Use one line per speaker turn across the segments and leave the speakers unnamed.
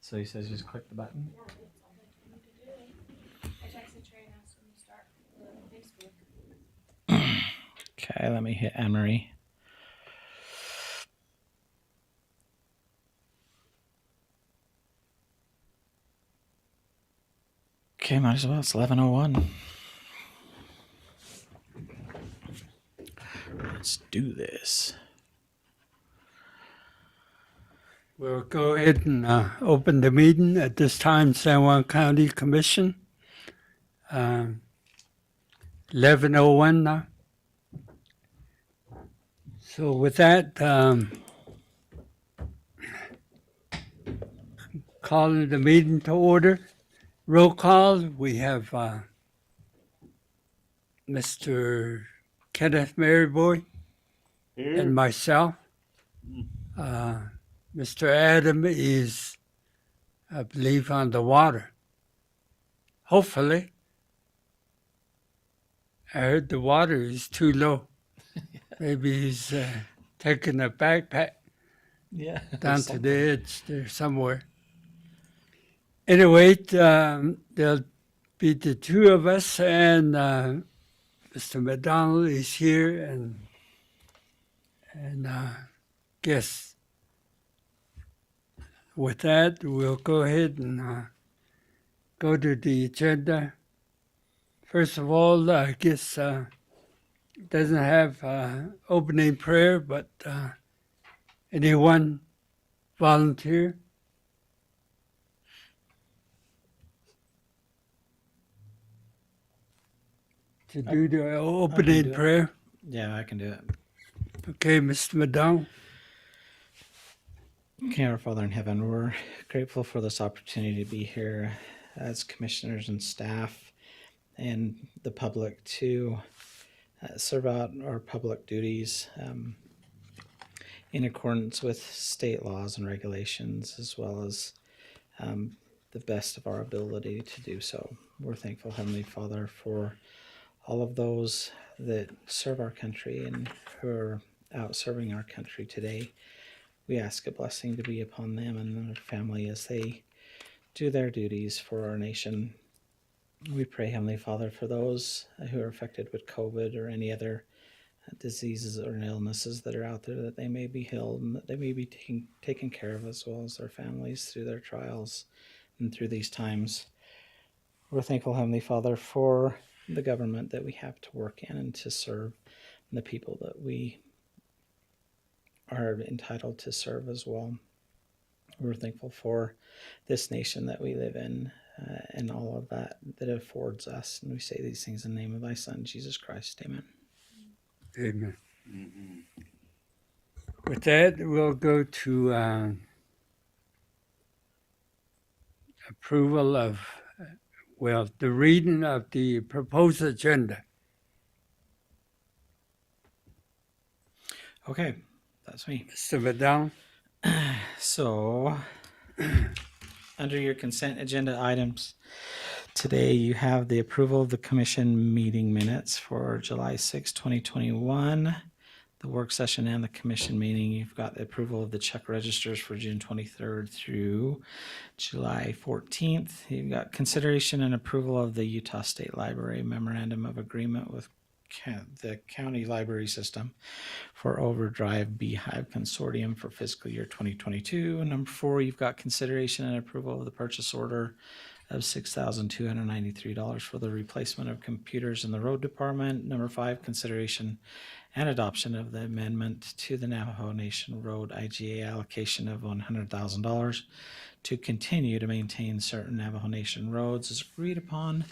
So he says just click the button.
Yeah, that's all that you need to do. I texted Trey and asked him to start the Facebook.
Okay, let me hit Emery. Okay, might as well. It's 11:01. Let's do this.
We'll go ahead and open the meeting at this time. San Juan County Commission, 11:01 now. So with that, calling the meeting to order. Roll call. We have Mr. Kenneth Maryboy and myself. Mr. Adam is, I believe, on the water. Hopefully. I heard the water is too low. Maybe he's taking a backpack down to the edge there somewhere. Anyway, there'll be the two of us, and Mr. McDonald is here, and guests. With that, we'll go ahead and go to the agenda. First of all, I guess it doesn't have opening prayer, but anyone volunteer? To do the opening prayer?
Yeah, I can do it.
Okay, Mr. McDonald.
Okay, our Father in heaven, we're grateful for this opportunity to be here as commissioners and staff and the public to serve out our public duties in accordance with state laws and regulations, as well as the best of our ability to do so. We're thankful, Heavenly Father, for all of those that serve our country and who are out serving our country today. We ask a blessing to be upon them and their family as they do their duties for our nation. We pray, Heavenly Father, for those who are affected with COVID or any other diseases or illnesses that are out there, that they may be healed and that they may be taken care of, as well as their families through their trials and through these times. We're thankful, Heavenly Father, for the government that we have to work in and to serve the people that we are entitled to serve as well. We're thankful for this nation that we live in and all of that it affords us. And we say these things in the name of thy Son, Jesus Christ. Amen.
Amen. Mm-hmm. With that, we'll go to approval of, the reading of the proposed agenda.
Okay, that's me.
Mr. McDonald?
So, under your consent agenda items, today you have the approval of the commission meeting minutes for July 6, 2021, the work session and the commission meeting. You've got the approval of the check registers for June 23rd through July 14th. You've got consideration and approval of the Utah State Library Memorandum of Agreement with the county library system for Overdrive Beehive Consortium for fiscal year 2022. Number 4, you've got consideration and approval of the purchase order of $6,293 for the replacement of computers in the road department. Number 5, consideration and adoption of the amendment to the Navajo Nation Road IGA allocation of $100,000 to continue to maintain certain Navajo Nation roads as agreed upon.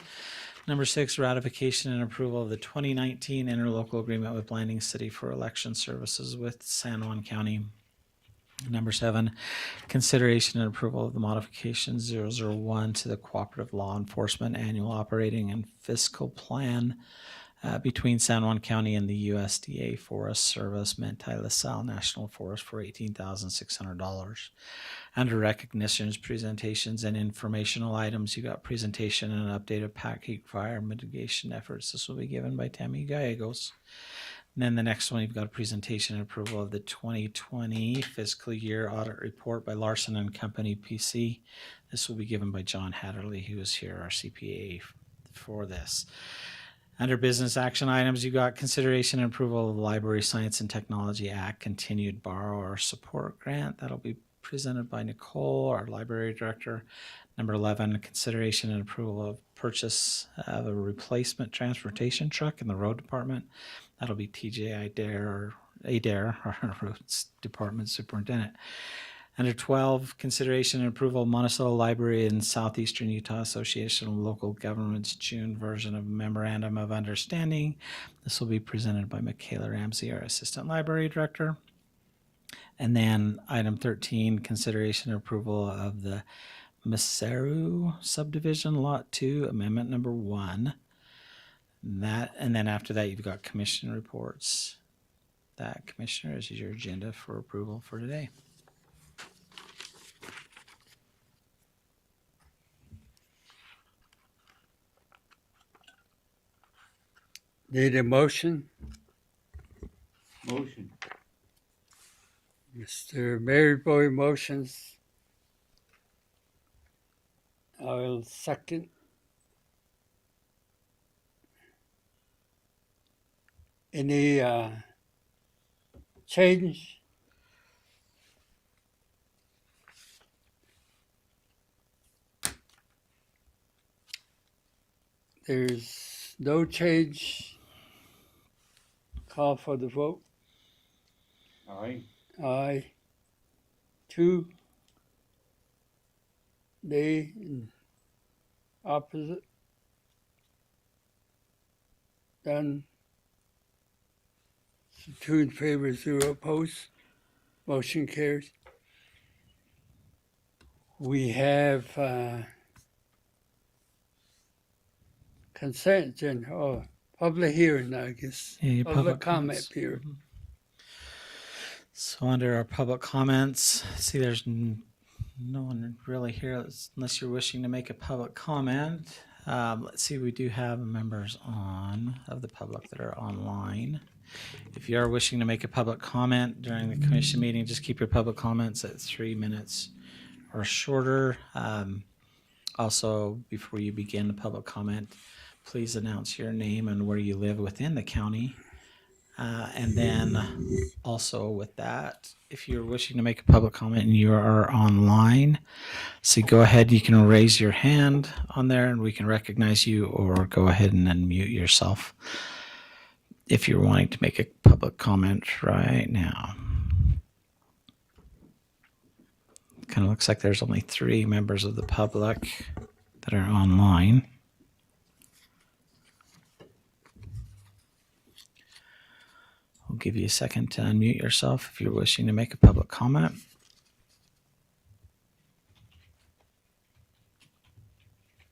Number 6, ratification and approval of the 2019 interlocal agreement with Blanding City for election services with San Juan County. Number 7, consideration and approval of the modification 001 to the Cooperative Law Enforcement Annual Operating and Fiscal Plan between San Juan County and the USDA Forest Service Manti La Salle National Forest for $18,600. Under recognitions, presentations, and informational items, you got presentation and an update of pack heat fire mitigation efforts. This will be given by Tammy Gallegos. And then the next one, you've got a presentation and approval of the 2020 fiscal year audit report by Larson and Company PC. This will be given by John Hatterley, who is here, our CPA for this. Under business action items, you've got consideration and approval of the Library Science and Technology Act continued borrower support grant. That'll be presented by Nicole, our library director. Number 11, consideration and approval of purchase of a replacement transportation truck in the road department. That'll be TJ Adair, our roads department superintendent. Under 12, consideration and approval of Monticello Library and Southeastern Utah Association of Local Governments June version of Memorandum of Understanding. This will be presented by Michaela Ramsey, our Assistant Library Director. And then item 13, consideration and approval of the Maseru Subdivision Lot 2, Amendment Number 1. And then after that, you've got commission reports. That, Commissioner, is your agenda for approval for today.
Need a motion?
Motion.
Mr. Maryboy motions. I'll second. Any change? There's no change. Call for the vote.
Aye.
Aye. 2. Nay. Opposite. Done. So 2 in favor, 0 opposed. Motion carries. We have consent agenda. Oh, public hearing, I guess.
Yeah, your
Public
public
comment
comments.
period.
So under our public comments, see there's no one really here unless you're wishing to make a public comment. Let's see, we do have members of the public that are online. If you are wishing to make a public comment during the commission meeting, just keep your public comments at 3 minutes or shorter. Also, before you begin the public comment, please announce your name and where you live within the county. And then also with that, if you're wishing to make a public comment and you are online, so go ahead, you can raise your hand on there and we can recognize you, or go ahead and unmute yourself if you're wanting to make a public comment right now. Kind of looks like there's only 3 members of the public that are online. We'll give you a second to unmute yourself if you're wishing to make a public comment.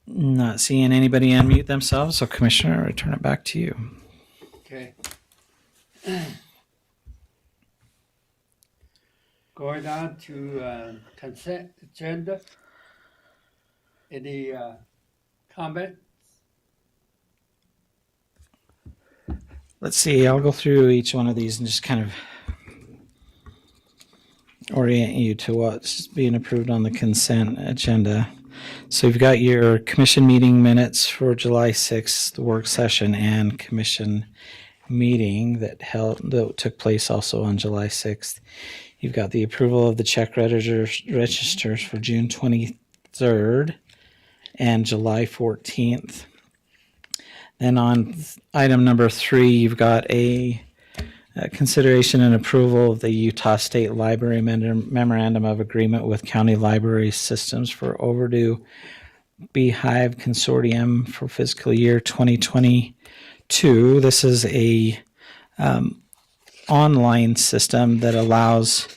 Not seeing anybody unmute themselves, so Commissioner, I return it back to you.
Okay. Going on to consent agenda. Any comment?
Let's see, I'll go through each one of these and just kind of orient you to what's being approved on the consent agenda. So you've got your commission meeting minutes for July 6th, the work session, and commission meeting that took place also on July 6th. You've got the approval of the check registers for June 23rd and July 14th. Then on item number 3, you've got a consideration and approval of the Utah State Library Memorandum of Agreement with County Library Systems for overdue Beehive Consortium for fiscal year 2022. This is a online system that allows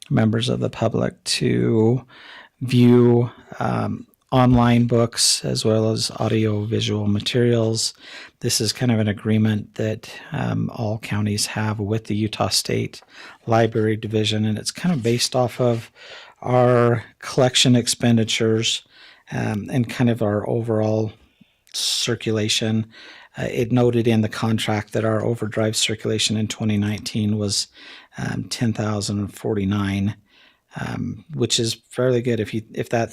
members of the public to view online books as well as audio visual materials. This is kind of an agreement that all counties have with the Utah State Library Division, and it's kind of based off of our collection expenditures and kind of our overall circulation. It noted in the contract that our overdrive circulation in 2019 was 10,049, which is fairly good if that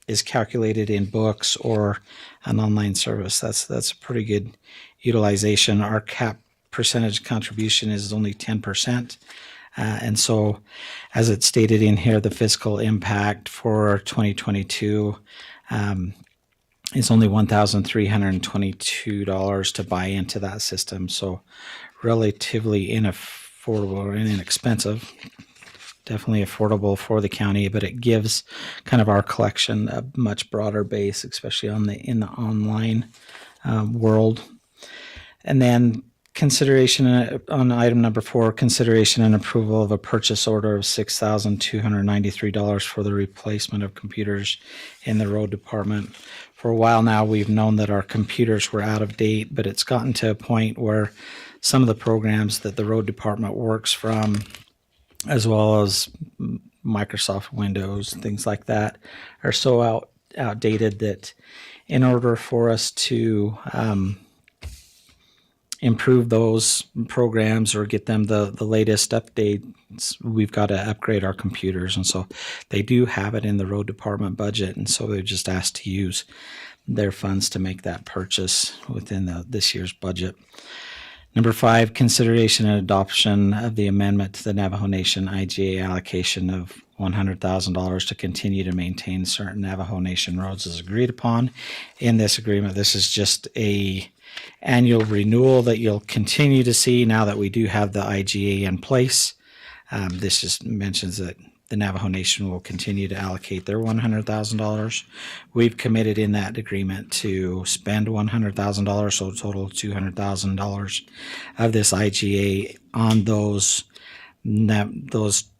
is calculated in books or an online service. That's a pretty good utilization. Our cap percentage contribution is only 10%. And so, as it's stated in here, the fiscal impact for 2022 is only $1,322 to buy into that system. So, relatively unaffordable or inexpensive. Definitely affordable for the county, but it gives kind of our collection a much broader base, especially in the online world. And then consideration on item number 4, consideration and approval of a purchase order of $6,293 for the replacement of computers in the road department. For a while now, we've known that our computers were out of date, but it's gotten to a point where some of the programs that the road department works from, as well as Microsoft Windows, things like that, are so outdated that in order for us to improve those programs or get them the latest updates, we've got to upgrade our computers. And so they do have it in the road department budget. And so they're just asked to use their funds to make that purchase within this year's budget. Number 5, consideration and adoption of the amendment to the Navajo Nation IGA allocation of $100,000 to continue to maintain certain Navajo Nation roads as agreed upon in this agreement. This is just a annual renewal that you'll continue to see now that we do have the IGA in place. This just mentions that the Navajo Nation will continue to allocate their $100,000. We've committed in that agreement to spend $100,000, so a total of $200,000 of this IGA on those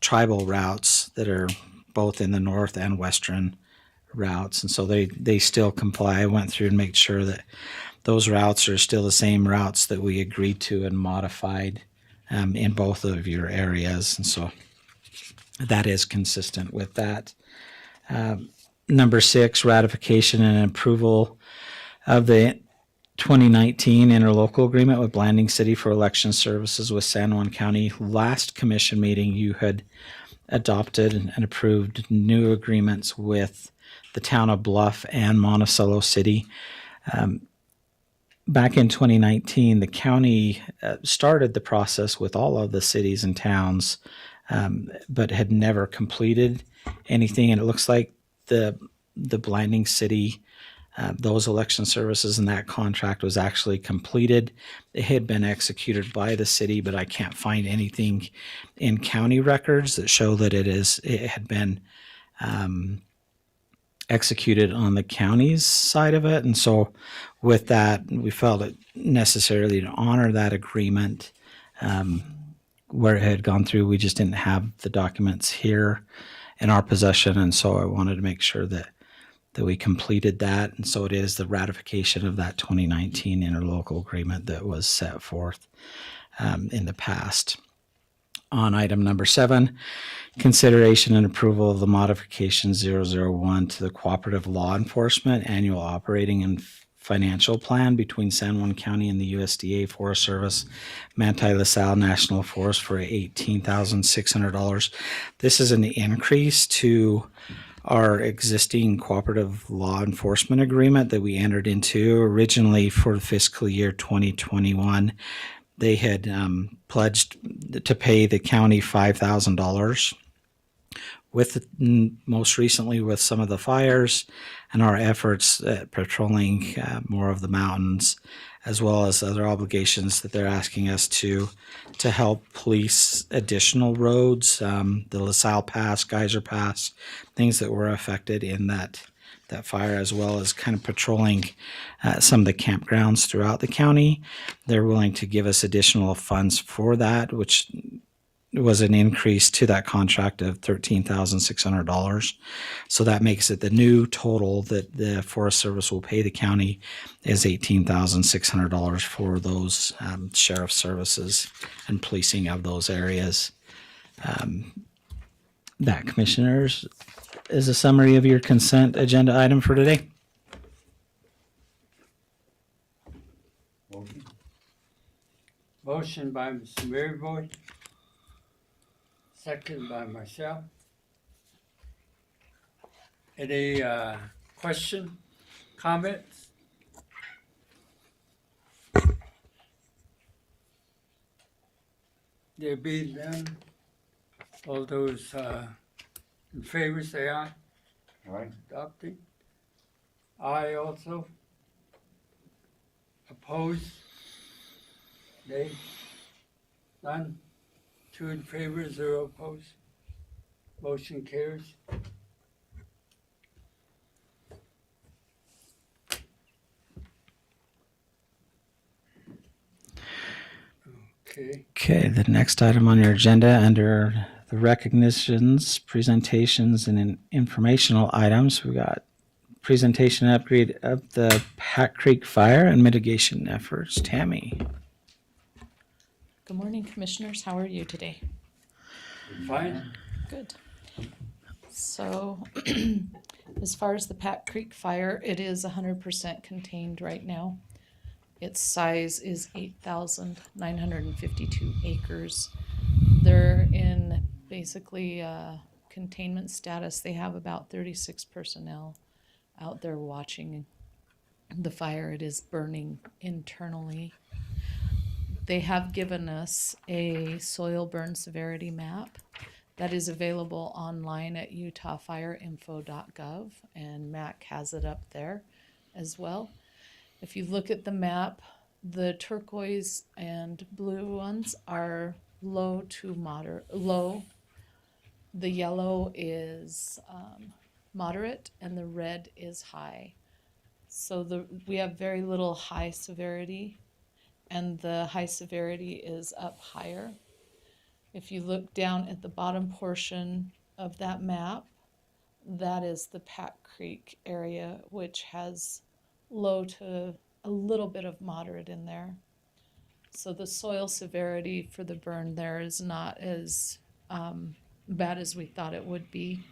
tribal routes that are both in the north and western routes. And so they still comply. I went through and made sure that those routes are still the same routes that we agreed to and modified in both of your areas. And so that is consistent with that. Number 6, ratification and approval of the 2019 interlocal agreement with Blanding City for election services with San Juan County. Last commission meeting, you had adopted and approved new agreements with the town of Bluff and Monticello City. Back in 2019, the county started the process with all of the cities and towns, but had never completed anything. And it looks like the Blanding City, those election services and that contract was actually completed. It had been executed by the city, but I can't find anything in county records that show that it had been executed on the county's side of it. And so with that, we felt it necessarily to honor that agreement where it had gone through. We just didn't have the documents here in our possession. And so I wanted to make sure that we completed that. And so it is the ratification of that 2019 interlocal agreement that was set forth in the past. On item number 7, consideration and approval of the modification 001 to the Cooperative Law Enforcement Annual Operating and Financial Plan between San Juan County and the USDA Forest Service, Manti LaSalle National Forest for $18,600. This is an increase to our existing cooperative law enforcement agreement that we entered into originally for the fiscal year 2021. They had pledged to pay the county $5,000. With most recently with some of the fires and our efforts at patrolling more of the mountains, as well as other obligations that they're asking us to help police additional roads, the LaSalle Pass, Geyser Pass, things that were affected in that fire, as well as kind of patrolling some of the campgrounds throughout the county. They're willing to give us additional funds for that, which was an increase to that contract of $13,600. So that makes it the new total that the Forest Service will pay the county is $18,600 for those sheriff services and policing of those areas. That, commissioners, is a summary of your consent agenda item for today.
Motion by Mr. Maryboy. Second by myself. Any question, comments? There being none, all those in favor say aye.
Aye.
Adopting. Aye also. Opposed? Nay? None? 2 in favor, 0 opposed. Motion carries. Okay.
Okay, the next item on your agenda under the recognitions, presentations, and informational items, we got presentation upgrade of the Pack Creek fire and mitigation efforts. Tammy.
Good morning, Commissioners. How are you today?
Fine.
Good. So, as far as the Pack Creek fire, it is 100% contained right now. Its size is 8,952 acres. They're in basically containment status. They have about 36 personnel out there watching the fire. It is burning internally. They have given us a soil burn severity map that is available online at utahfireinfo.gov, and MAC has it up there as well. If you look at the map, the turquoise and blue ones are low to moderate. Low. The yellow is moderate, and the red is high. So we have very little high severity, and the high severity is up higher. If you look down at the bottom portion of that map, that is the Pack Creek area, which has low to a little bit of moderate in there. So the soil severity for the burn there is not as bad as we thought it would be.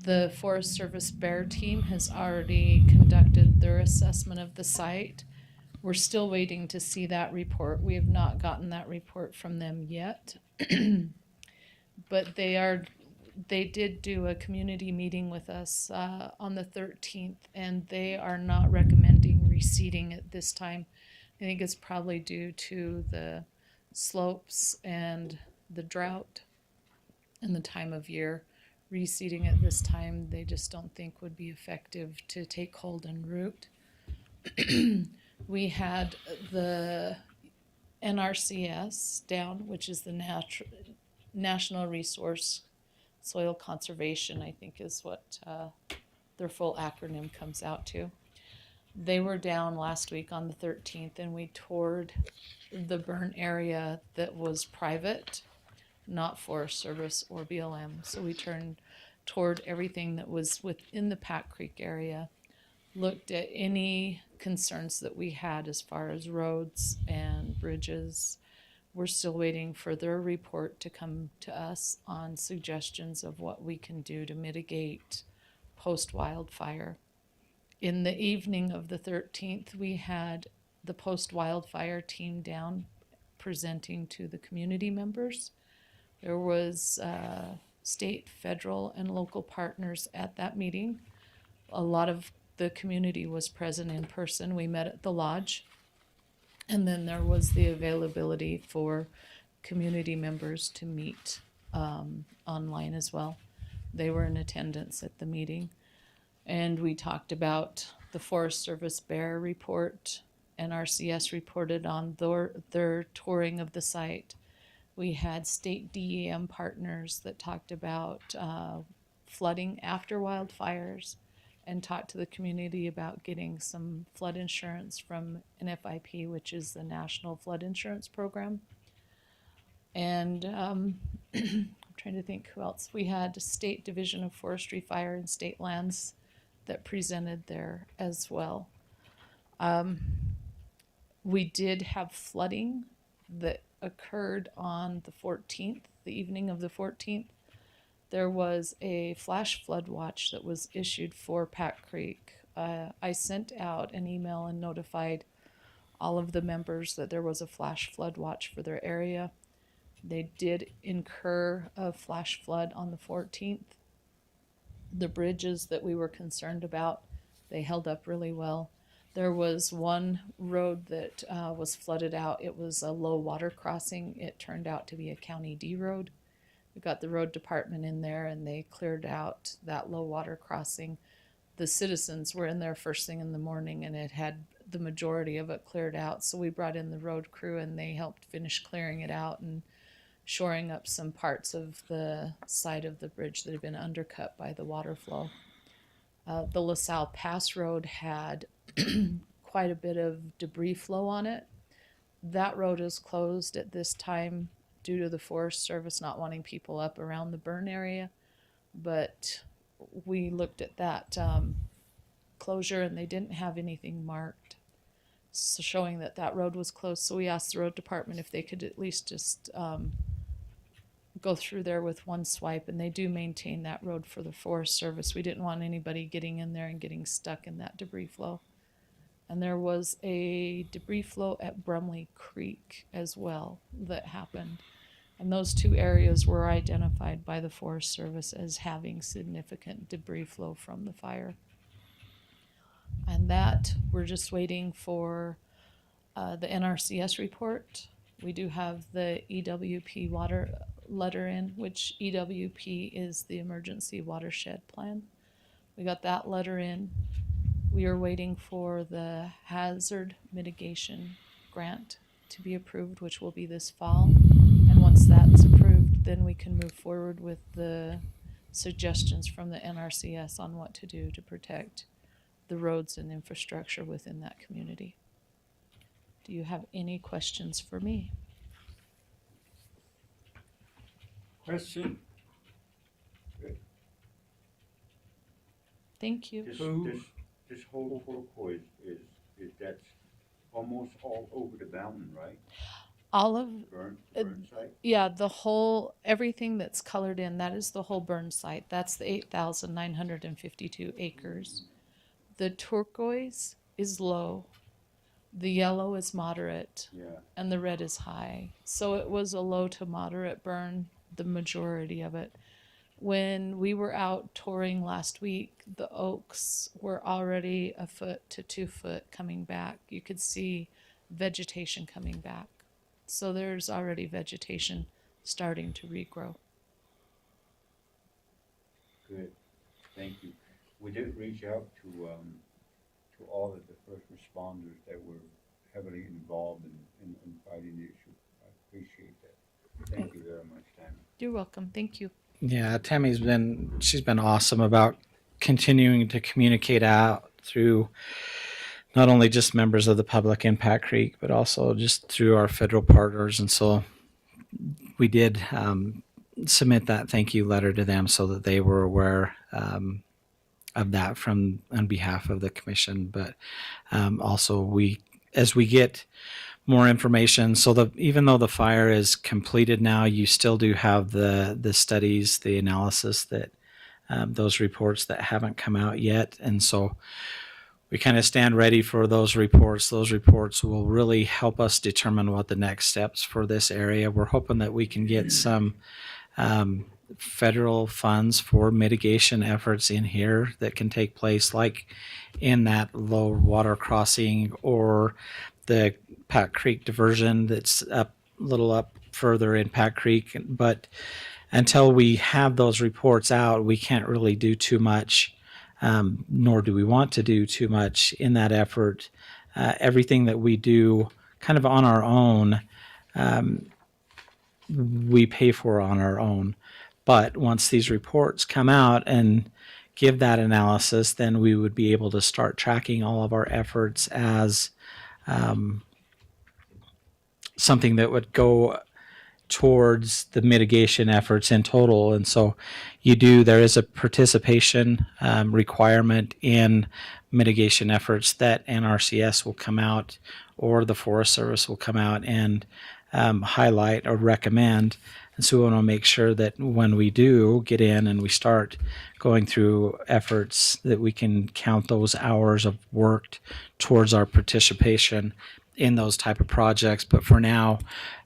The Forest Service Bear team has already conducted their assessment of the site. We're still waiting to see that report. We have not gotten that report from them yet. But they did do a community meeting with us on the 13th, and they are not recommending reseeding at this time. I think it's probably due to the slopes and the drought and the time of year. Reseeding at this time, they just don't think would be effective to take hold and root. We had the NRCS down, which is the National Resource Soil Conservation, I think is what their full acronym comes out to. They were down last week on the 13th, and we toured the burn area that was private, not Forest Service or BLM. So we toured everything that was within the Pack Creek area, looked at any concerns that we had as far as roads and bridges. We're still waiting for their report to come to us on suggestions of what we can do to mitigate post-wildfire. In the evening of the 13th, we had the post-wildfire team down presenting to the community members. There was state, federal, and local partners at that meeting. A lot of the community was present in person. We met at the lodge. And then there was the availability for community members to meet online as well. They were in attendance at the meeting. And we talked about the Forest Service Bear report. NRCS reported on their touring of the site. We had state DEM partners that talked about flooding after wildfires, and talked to the community about getting some flood insurance from NFIP, which is the National Flood Insurance Program. And I'm trying to think who else. We had State Division of Forestry, Fire, and State Lands that presented there as well. We did have flooding that occurred on the 14th, the evening of the 14th. There was a flash flood watch that was issued for Pack Creek. I sent out an email and notified all of the members that there was a flash flood watch for their area. They did incur a flash flood on the 14th. The bridges that we were concerned about, they held up really well. There was one road that was flooded out. It was a low water crossing. It turned out to be a County D road. We got the road department in there and they cleared out that low water crossing. The citizens were in there first thing in the morning and it had the majority of it cleared out. So we brought in the road crew and they helped finish clearing it out and shoring up some parts of the side of the bridge that had been undercut by the water flow. The LaSalle Pass Road had quite a bit of debris flow on it. That road is closed at this time due to the Forest Service not wanting people up around the burn area. But we looked at that closure and they didn't have anything marked, so showing that that road was closed. So we asked the road department if they could at least just go through there with one swipe, and they do maintain that road for the Forest Service. We didn't want anybody getting in there and getting stuck in that debris flow. And there was a debris flow at Brumley Creek as well that happened. And those two areas were identified by the Forest Service as having significant debris flow from the fire. And that, we're just waiting for the NRCS report. We do have the EWP water letter in, which EWP is the Emergency Watershed Plan. We got that letter in. We are waiting for the hazard mitigation grant to be approved, which will be this fall. And once that's approved, then we can move forward with the suggestions from the NRCS on what to do to protect the roads and infrastructure within that community. Do you have any questions for me?
Question?
Thank you.
This whole protocol is that's almost all over the mountain, right?
All of,
Burn site?
yeah, the whole, everything that's colored in, that is the whole burn site. That's the 8,952 acres. The turquoise is low, the yellow is moderate,
Yeah.
and the red is high. So it was a low to moderate burn, the majority of it. When we were out touring last week, the oaks were already 1 foot to 2 foot coming back. You could see vegetation coming back. So there's already vegetation starting to regrow.
Good. Thank you. We did reach out to all of the first responders that were heavily involved in fighting the issue. I appreciate that. Thank you very much, Tammy.
You're welcome. Thank you.
Yeah, she's been awesome about continuing to communicate out through not only just members of the public in Pat Creek, but also just through our federal partners. And so we did submit that thank you letter to them so that they were aware of that on behalf of the commission. But also as we get more information, so even though the fire is completed now, you still do have the studies, the analysis, that those reports that haven't come out yet. And so we kind of stand ready for those reports. Those reports will really help us determine what the next steps for this area. We're hoping that we can get some federal funds for mitigation efforts in here that can take place, like in that low water crossing or the Pat Creek diversion that's a little up further in Pat Creek. But until we have those reports out, we can't really do too much, nor do we want to do too much in that effort. Everything that we do kind of on our own, we pay for on our own. But once these reports come out and give that analysis, then we would be able to start tracking all of our efforts as something that would go towards the mitigation efforts in total. And so there is a participation requirement in mitigation efforts that NRCS will come out or the Forest Service will come out and highlight or recommend. And so we want to make sure that when we do get in and we start going through efforts, that we can count those hours of work towards our participation in those type of projects. But for now,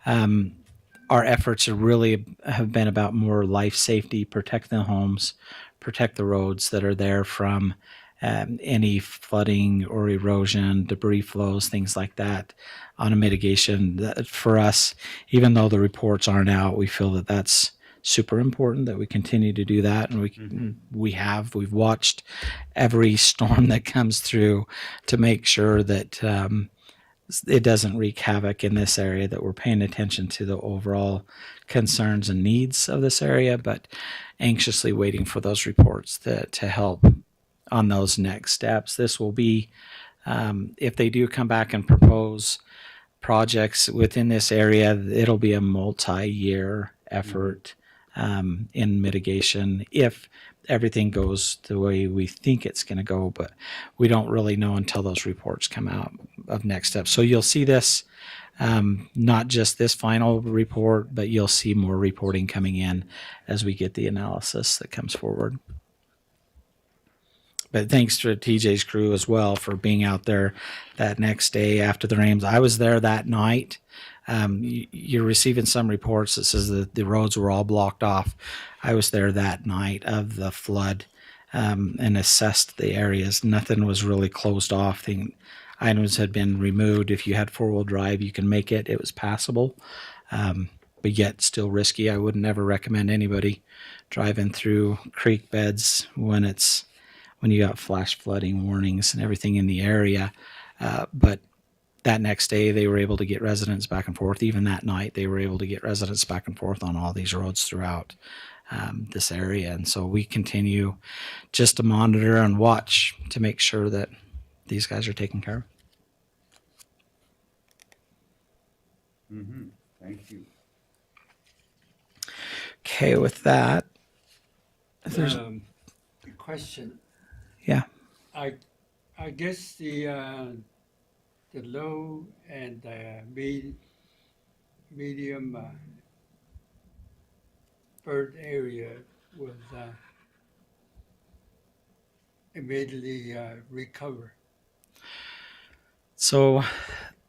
our efforts have been about more life safety, protect the homes, protect the roads that are there from any flooding or erosion, debris flows, things like that, on a mitigation. That, for us, even though the reports aren't out, we feel that that's super important that we continue to do that, and we've watched every storm that comes through to make sure that it doesn't wreak havoc in this area, that we're paying attention to the overall concerns and needs of this area, but anxiously waiting for those reports to help on those next steps. This will be, if they do come back and propose projects within this area, it'll be a multi-year effort in mitigation if everything goes the way we think it's going to go, but we don't really know until those reports come out of next steps. So you'll see this, not just this final report, but you'll see more reporting coming in as we get the analysis that comes forward. But thanks to TJ's crew as well for being out there that next day after the rains. I was there that night. You're receiving some reports that says that the roads were all blocked off. I was there that night of the flood and assessed the areas. Nothing was really closed off. Items had been removed. If you had four-wheel drive, you can make it. It was passable, but yet still risky. I would never recommend anybody driving through creek beds when you got flash flooding warnings and everything in the area. But that next day, they were able to get residents back and forth. Even that night, they were able to get residents back and forth on all these roads throughout this area. And so we continue just to monitor and watch to make sure that these guys are taken care of.
Thank you.
Okay, with that, if there's
Question.
Yeah.
I guess the low and medium bird area was immediately recover.
So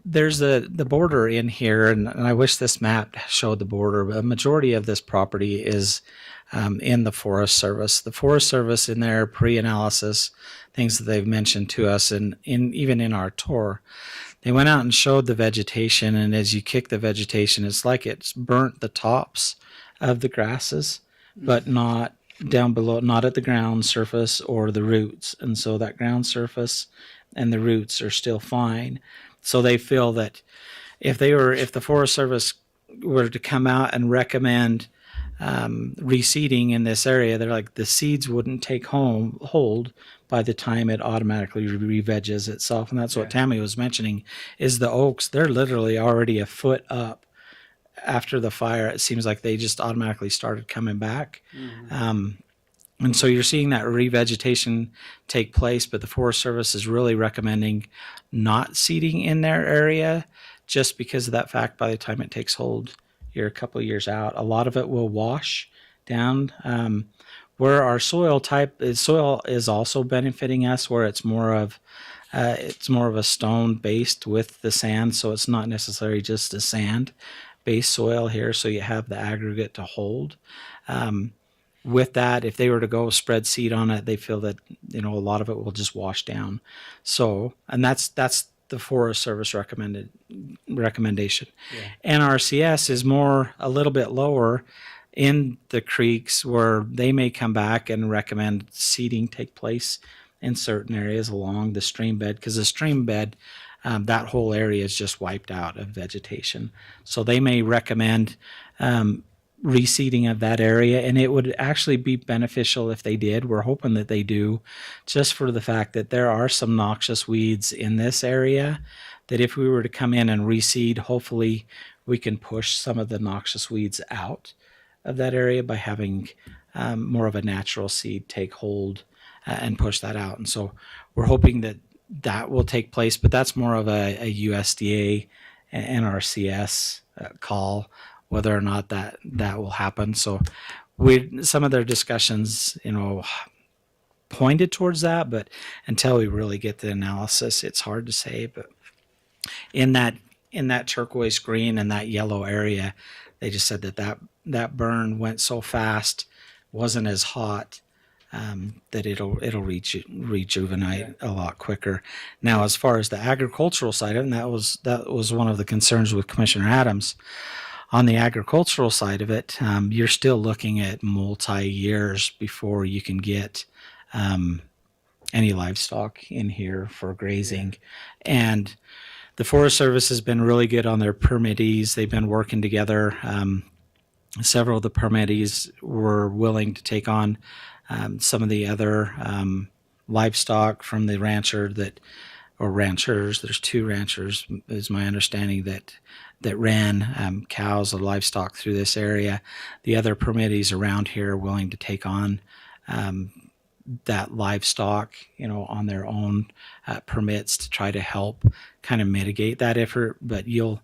there's the border in here, and I wish this map showed the border, but a majority of this property is in the Forest Service. The Forest Service in their pre-analysis, things that they've mentioned to us, and even in our tour, they went out and showed the vegetation, and as you kick the vegetation, it's like it's burnt the tops of the grasses, but not down below, not at the ground surface or the roots. And so that ground surface and the roots are still fine. So they feel that if the Forest Service were to come out and recommend reseeding in this area, they're like, the seeds wouldn't take hold by the time it automatically re-veges itself. And that's what Tammy was mentioning, is the oaks, they're literally already a foot up after the fire. It seems like they just automatically started coming back. And so you're seeing that revegetation take place, but the Forest Service is really recommending not seeding in their area just because of that fact. By the time it takes hold, you're a couple of years out. A lot of it will wash down. Where our soil is also benefiting us, where it's more of a stone based with the sand, so it's not necessarily just a sand based soil here, so you have the aggregate to hold. With that, if they were to go spread seed on it, they feel that a lot of it will just wash down. So, and that's the Forest Service recommendation. NRCS is a little bit lower in the creeks, where they may come back and recommend seeding take place in certain areas along the stream bed, because the stream bed, that whole area is just wiped out of vegetation. So they may recommend reseeding of that area, and it would actually be beneficial if they did. We're hoping that they do, just for the fact that there are some noxious weeds in this area, that if we were to come in and reseed, hopefully we can push some of the noxious weeds out of that area by having more of a natural seed take hold and push that out. And so we're hoping that will take place, but that's more of a USDA and NRCS call, whether or not that will happen. So some of their discussions, pointed towards that, but until we really get the analysis, it's hard to say. But in that turquoise green and that yellow area. They just said that burn went so fast, wasn't as hot, that it'll rejuvenate a lot quicker. Now, as far as the agricultural side of it, and that was one of the concerns with Commissioner Adams. On the agricultural side of it, you're still looking at multi-years before you can get any livestock in here for grazing. And the Forest Service has been really good on their permittees. They've been working together. Several of the permittees were willing to take on some of the other livestock from the ranchers. There's two ranchers, is my understanding, that ran cows or livestock through this area. The other permittees around here are willing to take on that livestock, on their own permits to try to help kind of mitigate that effort. But you're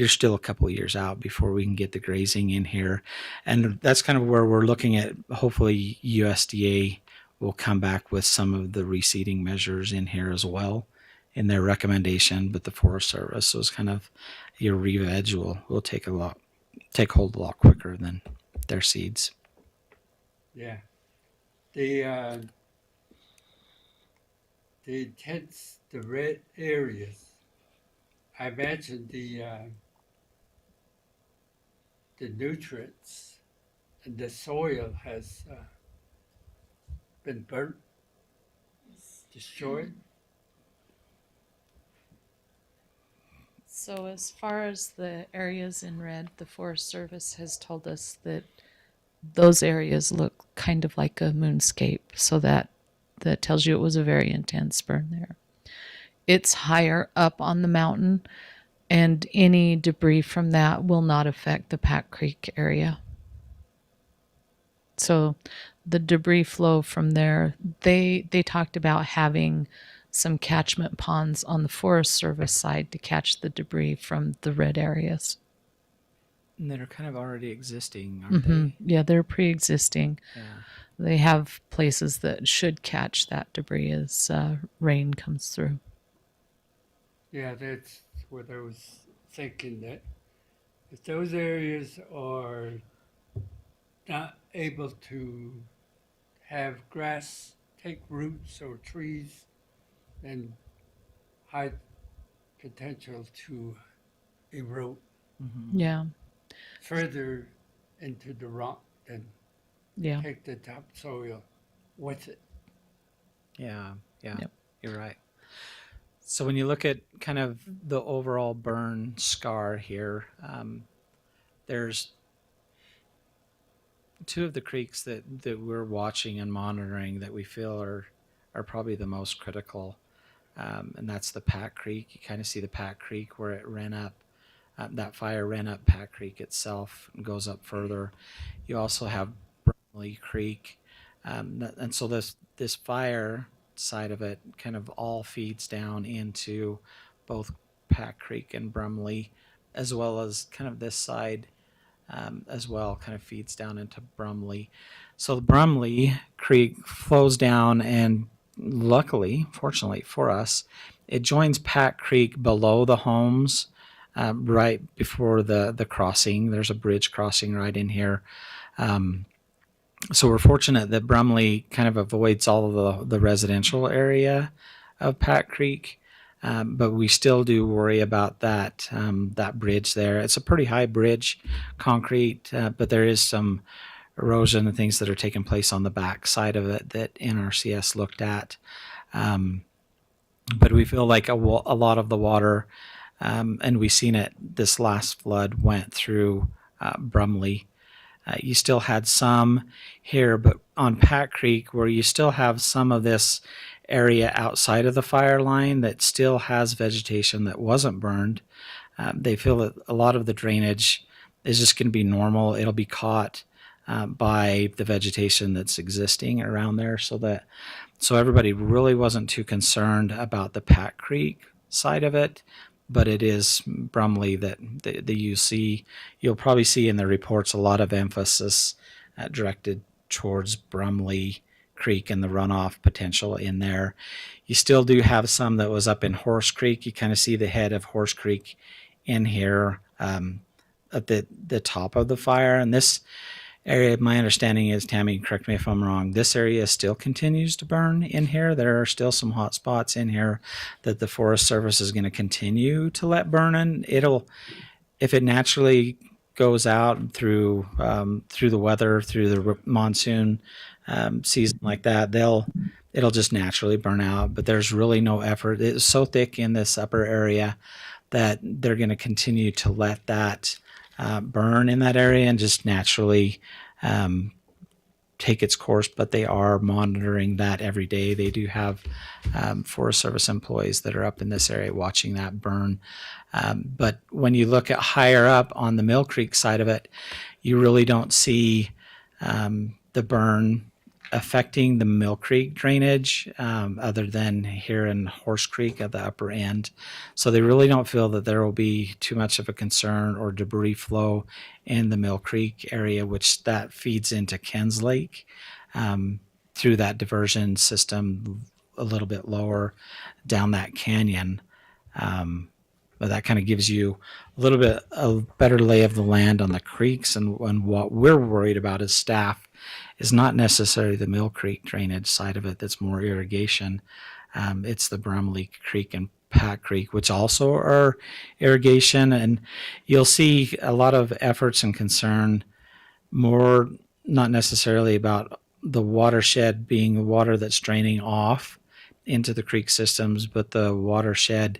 still a couple of years out before we can get the grazing in here. And that's kind of where we're looking at. Hopefully USDA will come back with some of the reseeding measures in here as well in their recommendation. But the Forest Service was kind of, your re-veg will take hold a lot quicker than their seeds.
Yeah. The intense, the red areas, I imagine the nutrients and the soil has been burnt, destroyed.
So as far as the areas in red, the Forest Service has told us that those areas look kind of like a moonscape. So that tells you it was a very intense burn there. It's higher up on the mountain, and any debris from that will not affect the Pack Creek area. So the debris flow from there, they talked about having some catchment ponds on the Forest Service side to catch the debris from the red areas.
And that are kind of already existing, aren't they?
Yeah, they're pre-existing.
Yeah.
They have places that should catch that debris as rain comes through.
Yeah, that's what I was thinking, that if those areas are not able to have grass take roots or trees, then high potential to erode
Yeah,
further into the rock than
yeah.
take the topsoil with it.
Yeah,
Yep.
You're right. So when you look at kind of the overall burn scar here, there's two of the creeks that we're watching and monitoring that we feel are probably the most critical, and that's the Pack Creek. You kind of see the Pack Creek where it ran up. That fire ran up Pack Creek itself and goes up further. You also have Brumley Creek, and so this fire side of it kind of all feeds down into both Pack Creek and Brumley, as well as kind of this side as well, kind of feeds down into Brumley. So the Brumley Creek flows down, and luckily, fortunately for us, it joins Pack Creek below the homes, right before the crossing. There's a bridge crossing right in here. So we're fortunate that Brumley kind of avoids all of the residential area of Pack Creek, but we still do worry about that bridge there. It's a pretty high bridge, concrete, but there is some erosion and things that are taking place on the back side of it that NRCS looked at. But we feel like a lot of the water, and we've seen it this last flood, went through Brumley. You still had some here, but on Pack Creek, where you still have some of this area outside of the fire line that still has vegetation that wasn't burned, they feel that a lot of the drainage is just going to be normal. It'll be caught by the vegetation that's existing around there, so everybody really wasn't too concerned about the Pack Creek side of it. But it is Brumley that you'll probably see in the reports a lot of emphasis directed towards Brumley Creek and the runoff potential in there. You still do have some that was up in Horse Creek. You kind of see the head of Horse Creek in here at the top of the fire. And this area, my understanding is, Tammy, correct me if I'm wrong, this area still continues to burn in here. There are still some hot spots in here that the Forest Service is going to continue to let burn in. If it naturally goes out through the weather, through the monsoon season like that, it'll just naturally burn out. But there's really no effort. It's so thick in this upper area that they're going to continue to let that burn in that area and just naturally take its course. But they are monitoring that every day. They do have Forest Service employees that are up in this area watching that burn. But when you look at higher up on the Mill Creek side of it, you really don't see the burn affecting the Mill Creek drainage other than here in Horse Creek at the upper end. So they really don't feel that there will be too much of a concern or debris flow in the Mill Creek area, which that feeds into Ken's Lake through that diversion system a little bit lower down that canyon. But that kind of gives you a little bit a better lay of the land on the creeks. And what we're worried about as staff is not necessarily the Mill Creek drainage side of it that's more irrigation. It's the Brumley Creek and Pat Creek, which also are irrigation. And you'll see a lot of efforts and concern, more not necessarily about the watershed being the water that's draining off into the creek systems, but the watershed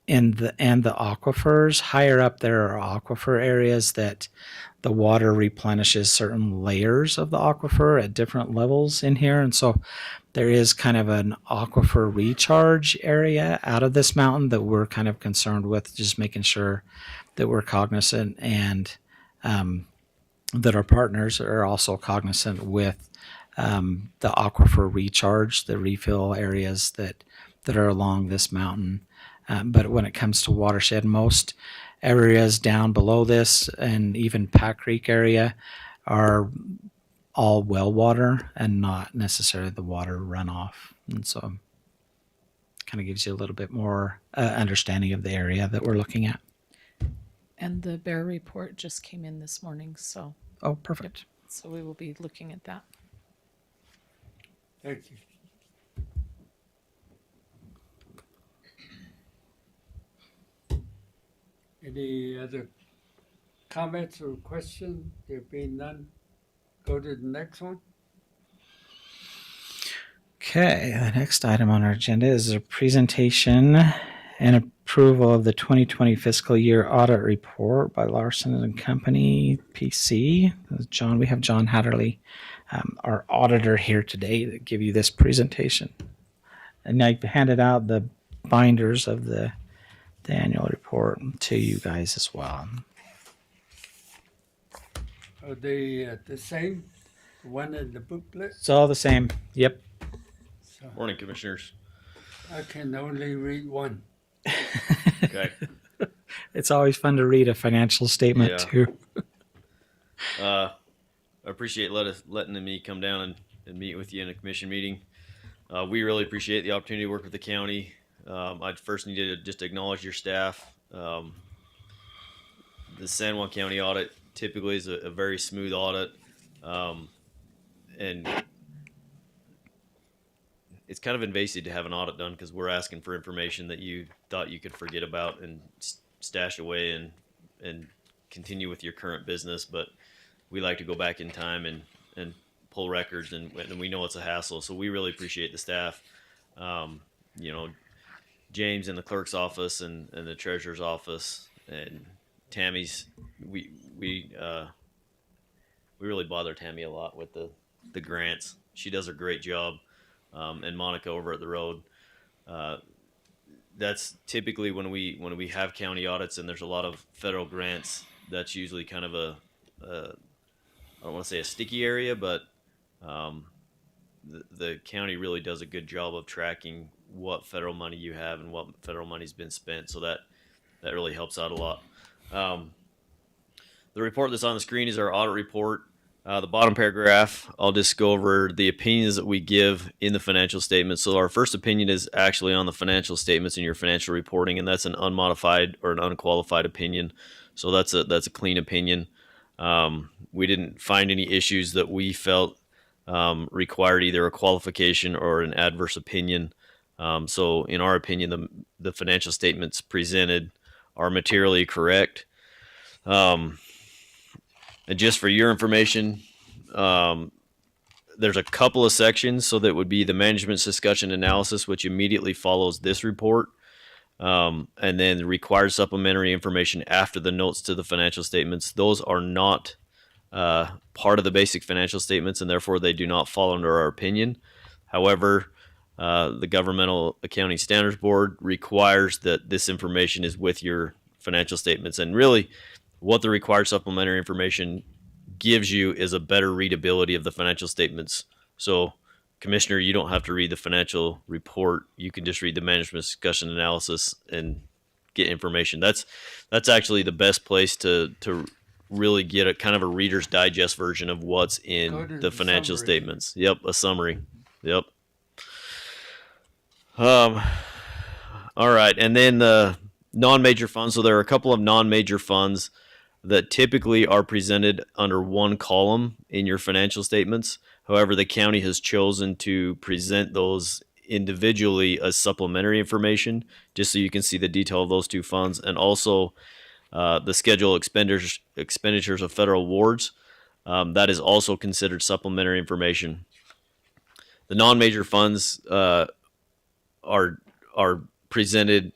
and the aquifers. Higher up there are aquifer areas that the water replenishes certain layers of the aquifer at different levels in here. And so there is kind of an aquifer recharge area out of this mountain that we're kind of concerned with, just making sure that we're cognizant and that our partners are also cognizant with the aquifer recharge, the refill areas that are along this mountain. But when it comes to watershed, most areas down below this and even Pat Creek area are all well water and not necessarily the water runoff. And so kind of gives you a little bit more understanding of the area that we're looking at.
And the bear report just came in this morning, so
Oh, perfect.
so we will be looking at that.
Thank you. Any other comments or questions? There being none, go to the next one.
Okay, the next item on our agenda is a presentation and approval of the 2020 fiscal year audit report by Larson and Company, PC. John, we have John Hatterley, our auditor, here today to give you this presentation. And I've handed out the binders of the annual report to you guys as well.
Are they the same? The one in the booklet?
It's all the same. Yep.
So
Morning, Commissioners.
I can only read one.
Okay.
It's always fun to read a financial statement
Yeah.
too.
I appreciate letting me come down and meet with you in a commission meeting. We really appreciate the opportunity to work with the county. I first need to just acknowledge your staff. The San Juan County audit typically is a very smooth audit. And it's kind of invasive to have an audit done because we're asking for information that you thought you could forget about and stash away and continue with your current business. But we like to go back in time and pull records, and we know it's a hassle. So we really appreciate the staff. James in the clerk's office and the treasurer's office and Tammy's, we really bother Tammy a lot with the grants. She does a great job. And Monica over at the road. That's typically when we have county audits and there's a lot of federal grants. That's usually kind of I don't want to say a sticky area, but the county really does a good job of tracking what federal money you have and what federal money's been spent. So that really helps out a lot. The report that's on the screen is our audit report. The bottom paragraph, I'll just go over the opinions that we give in the financial statements. So our first opinion is actually on the financial statements in your financial reporting, and that's an unmodified or an unqualified opinion. So that's a clean opinion. We didn't find any issues that we felt required either a qualification or an adverse opinion. So in our opinion, the financial statements presented are materially correct. And just for your information, there's a couple of sections. So that would be the management's discussion analysis, which immediately follows this report. And then the required supplementary information after the notes to the financial statements. Those are not part of the basic financial statements, and therefore they do not fall under our opinion. However, the Governmental Accounting Standards Board requires that this information is with your financial statements. And really, what the required supplementary information gives you is a better readability of the financial statements. So, Commissioner, you don't have to read the financial report. You can just read the management discussion analysis and get information. That's actually the best place to really get a kind of a Reader's Digest version of what's
Go
in
to
the
the
financial
summary.
statements. Yep, a summary. Yep. All right, and then the non-major funds. So there are a couple of non-major funds that typically are presented under one column in your financial statements. However, the county has chosen to present those individually as supplementary information, just so you can see the detail of those two funds, and also the schedule expenditures of federal awards. That is also considered supplementary information. The non-major funds are presented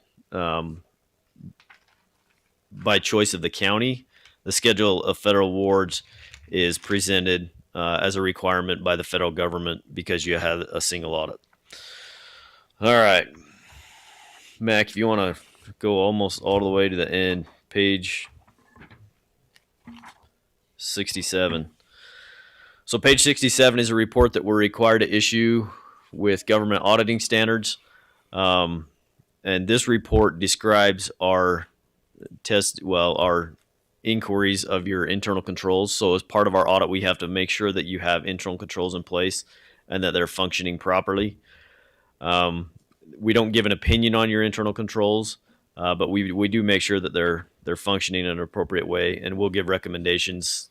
by choice of the county. The schedule of federal awards is presented as a requirement by the federal government because you have a single audit. All right, Mac, if you want to go almost all the way to the end, page 67. So page 67 is a report that we're required to issue with government auditing standards. And this report describes our our inquiries of your internal controls. So as part of our audit, we have to make sure that you have internal controls in place and that they're functioning properly. We don't give an opinion on your internal controls, but we do make sure that they're functioning in an appropriate way, and we'll give recommendations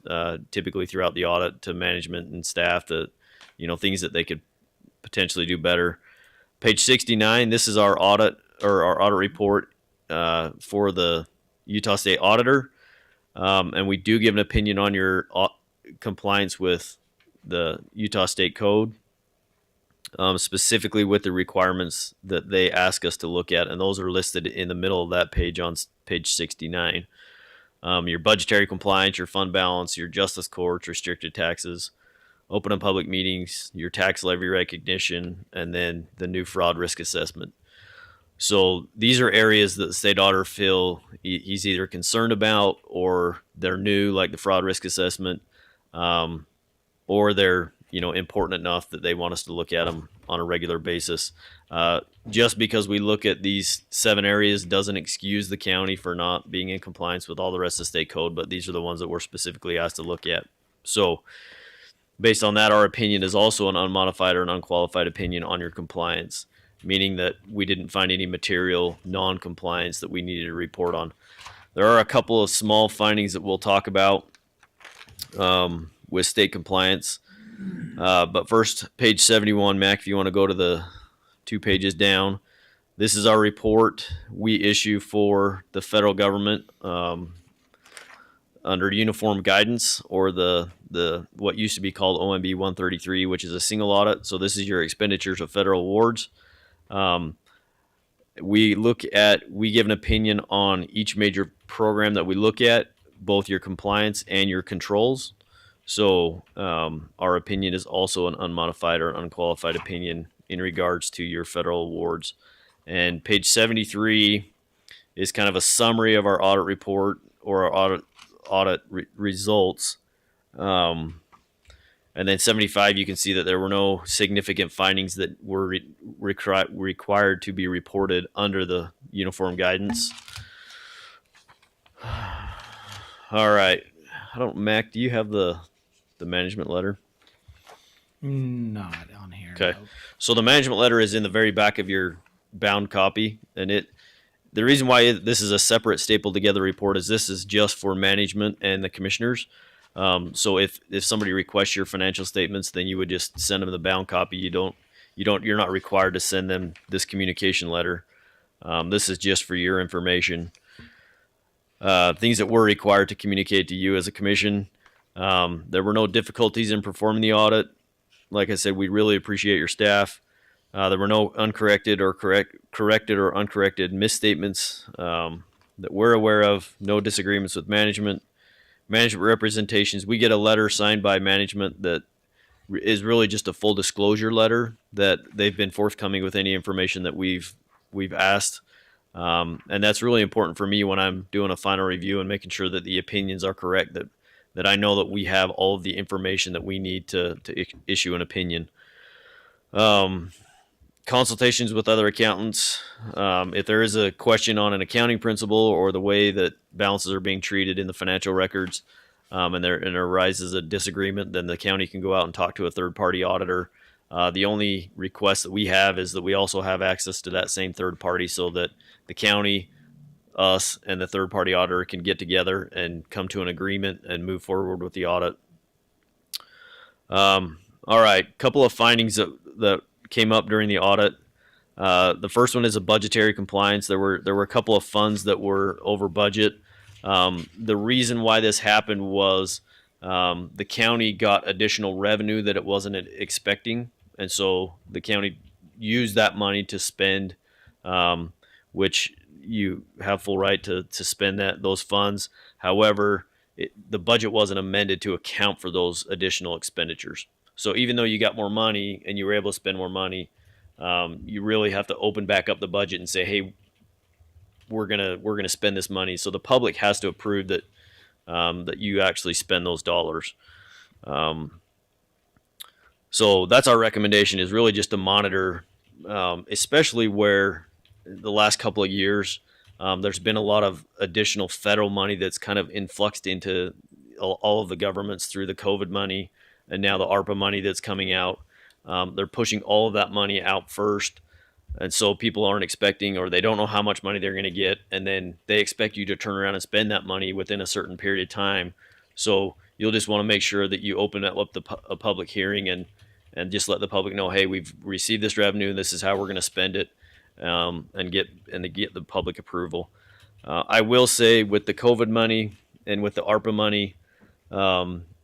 typically throughout the audit to management and staff that things that they could potentially do better. Page 69. This is our audit report for the Utah State Auditor, and we do give an opinion on your compliance with the Utah State Code. Specifically with the requirements that they ask us to look at, and those are listed in the middle of that page on page 69. Your budgetary compliance, your fund balance, your justice courts, restricted taxes, open and public meetings, your tax levy recognition, and then the new fraud risk assessment. So these are areas that the state auditor feel he's either concerned about, or they're new, like the fraud risk assessment, or they're important enough that they want us to look at them on a regular basis. Just because we look at these 7 areas doesn't excuse the county for not being in compliance with all the rest of the state code, but these are the ones that we're specifically asked to look at. So based on that, our opinion is also an unmodified or an unqualified opinion on your compliance, meaning that we didn't find any material non-compliance that we needed to report on. There are a couple of small findings that we'll talk about with state compliance. But first, page 71, Mac, if you want to go to the 2 pages down, this is our report we issue for the federal government under uniform guidance, or the what used to be called OMB 133, which is a single audit. So this is your expenditures of federal awards. We give an opinion on each major program that we look at, both your compliance and your controls. So our opinion is also an unmodified or unqualified opinion in regards to your federal awards. And page 73 is kind of a summary of our audit report, or our audit results. And then 75, you can see that there were no significant findings that were required to be reported under the uniform guidance. All right. Mac, do you have the the management letter?
Not on here.
Okay.
no.
So the management letter is in the very back of your bound copy, and the reason why this is a separate stapled together report is this is just for management and the commissioners. So if somebody requests your financial statements, then you would just send them the bound copy. You're not required to send them this communication letter. This is just for your information. Things that we're required to communicate to you as a commission. There were no difficulties in performing the audit. Like I said, we really appreciate your staff. There were no uncorrected or corrected or uncorrected misstatements that we're aware of. No disagreements with management. Management representations. We get a letter signed by management that is really just a full disclosure letter that they've been forthcoming with any information that we've asked. And that's really important for me when I'm doing a final review and making sure that the opinions are correct, that I know that we have all of the information that we need to issue an opinion. Consultations with other accountants. If there is a question on an accounting principle or the way that balances are being treated in the financial records, and there arises a disagreement, then the county can go out and talk to a third-party auditor. The only request that we have is that we also have access to that same third party so that the county, us, and the third-party auditor can get together and come to an agreement and move forward with the audit. All right, couple of findings that came up during the audit. The first one is a budgetary compliance. There were a couple of funds that were over budget. The reason why this happened was the county got additional revenue that it wasn't expecting, and so the county used that money to spend, which you have full right to spend those funds. However, the budget wasn't amended to account for those additional expenditures. So even though you got more money and you were able to spend more money, you really have to open back up the budget and say, hey, we're gonna spend this money. So the public has to approve that that you actually spend those dollars. So that's our recommendation, is really just to monitor, especially where the last couple of years there's been a lot of additional federal money that's kind of influxed into all of the governments through the COVID money and now the ARPA money that's coming out. They're pushing all of that money out first. And so people aren't expecting, or they don't know how much money they're going to get. And then they expect you to turn around and spend that money within a certain period of time. So you'll just want to make sure that you open up a public hearing and just let the public know, hey, we've received this revenue and this is how we're going to spend it, and get the public approval. I will say, with the COVID money and with the ARPA money,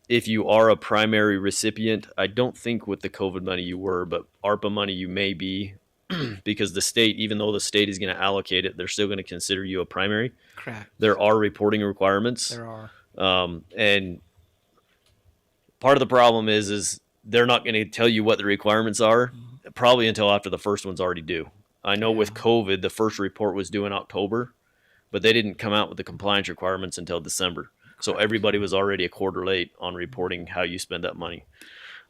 if you are a primary recipient, I don't think with the COVID money you were, but ARPA money you may be, because the state, even though the state is going to allocate it, they're still going to consider you a primary.
Correct.
There are reporting requirements.
There are.
And part of the problem is they're not going to tell you what the requirements are, probably until after the first one's already due. I know with COVID, the first report was due in October, but they didn't come out with the compliance requirements until December. So everybody was already a quarter late on reporting how you spend that money.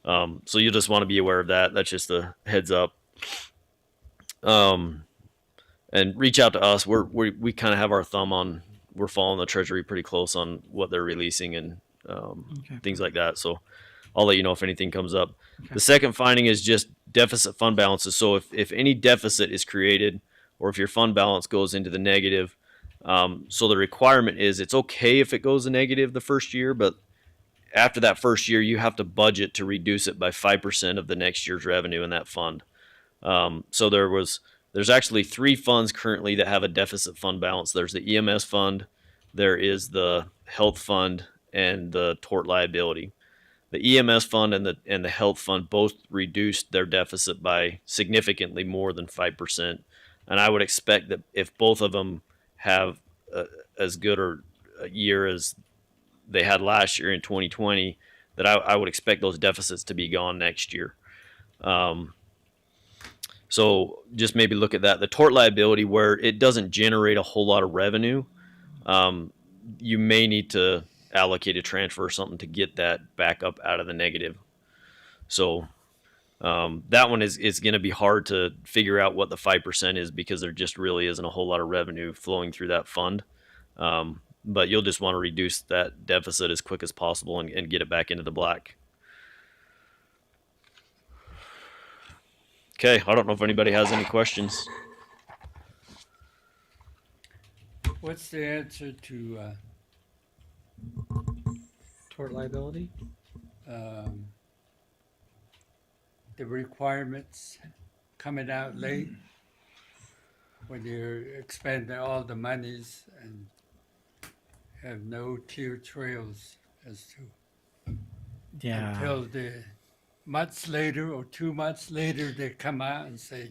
So you just want to be aware of that. That's just a heads up. And reach out to us. We kind of have our thumb on, we're following the Treasury pretty close on what they're releasing and things like that. So I'll let you know if anything comes up. Okay. The second finding is just deficit fund balances. So if any deficit is created, or if your fund balance goes into the negative, so the requirement is, it's okay if it goes to negative the first year, but after that first year, you have to budget to reduce it by 5% of the next year's revenue in that fund. So there's actually 3 funds currently that have a deficit fund balance. There's the EMS fund, there is the health fund, and the tort liability. The EMS fund and the health fund both reduced their deficit by significantly more than 5%. And I would expect that if both of them have as good or a year as they had last year in 2020, that I would expect those deficits to be gone next year. So just maybe look at that. The tort liability, where it doesn't generate a whole lot of revenue, you may need to allocate a transfer or something to get that back up out of the negative. So that one is going to be hard to figure out what the 5% is, because there just really isn't a whole lot of revenue flowing through that fund. But you'll just want to reduce that deficit as quick as possible and get it back into the black. Okay, I don't know if anybody has any questions.
What's the answer to
Tort liability?
um, the requirements coming out late when you're expending all the monies and have no clear trails as to
Yeah.
until the months later or 2 months later they come out and say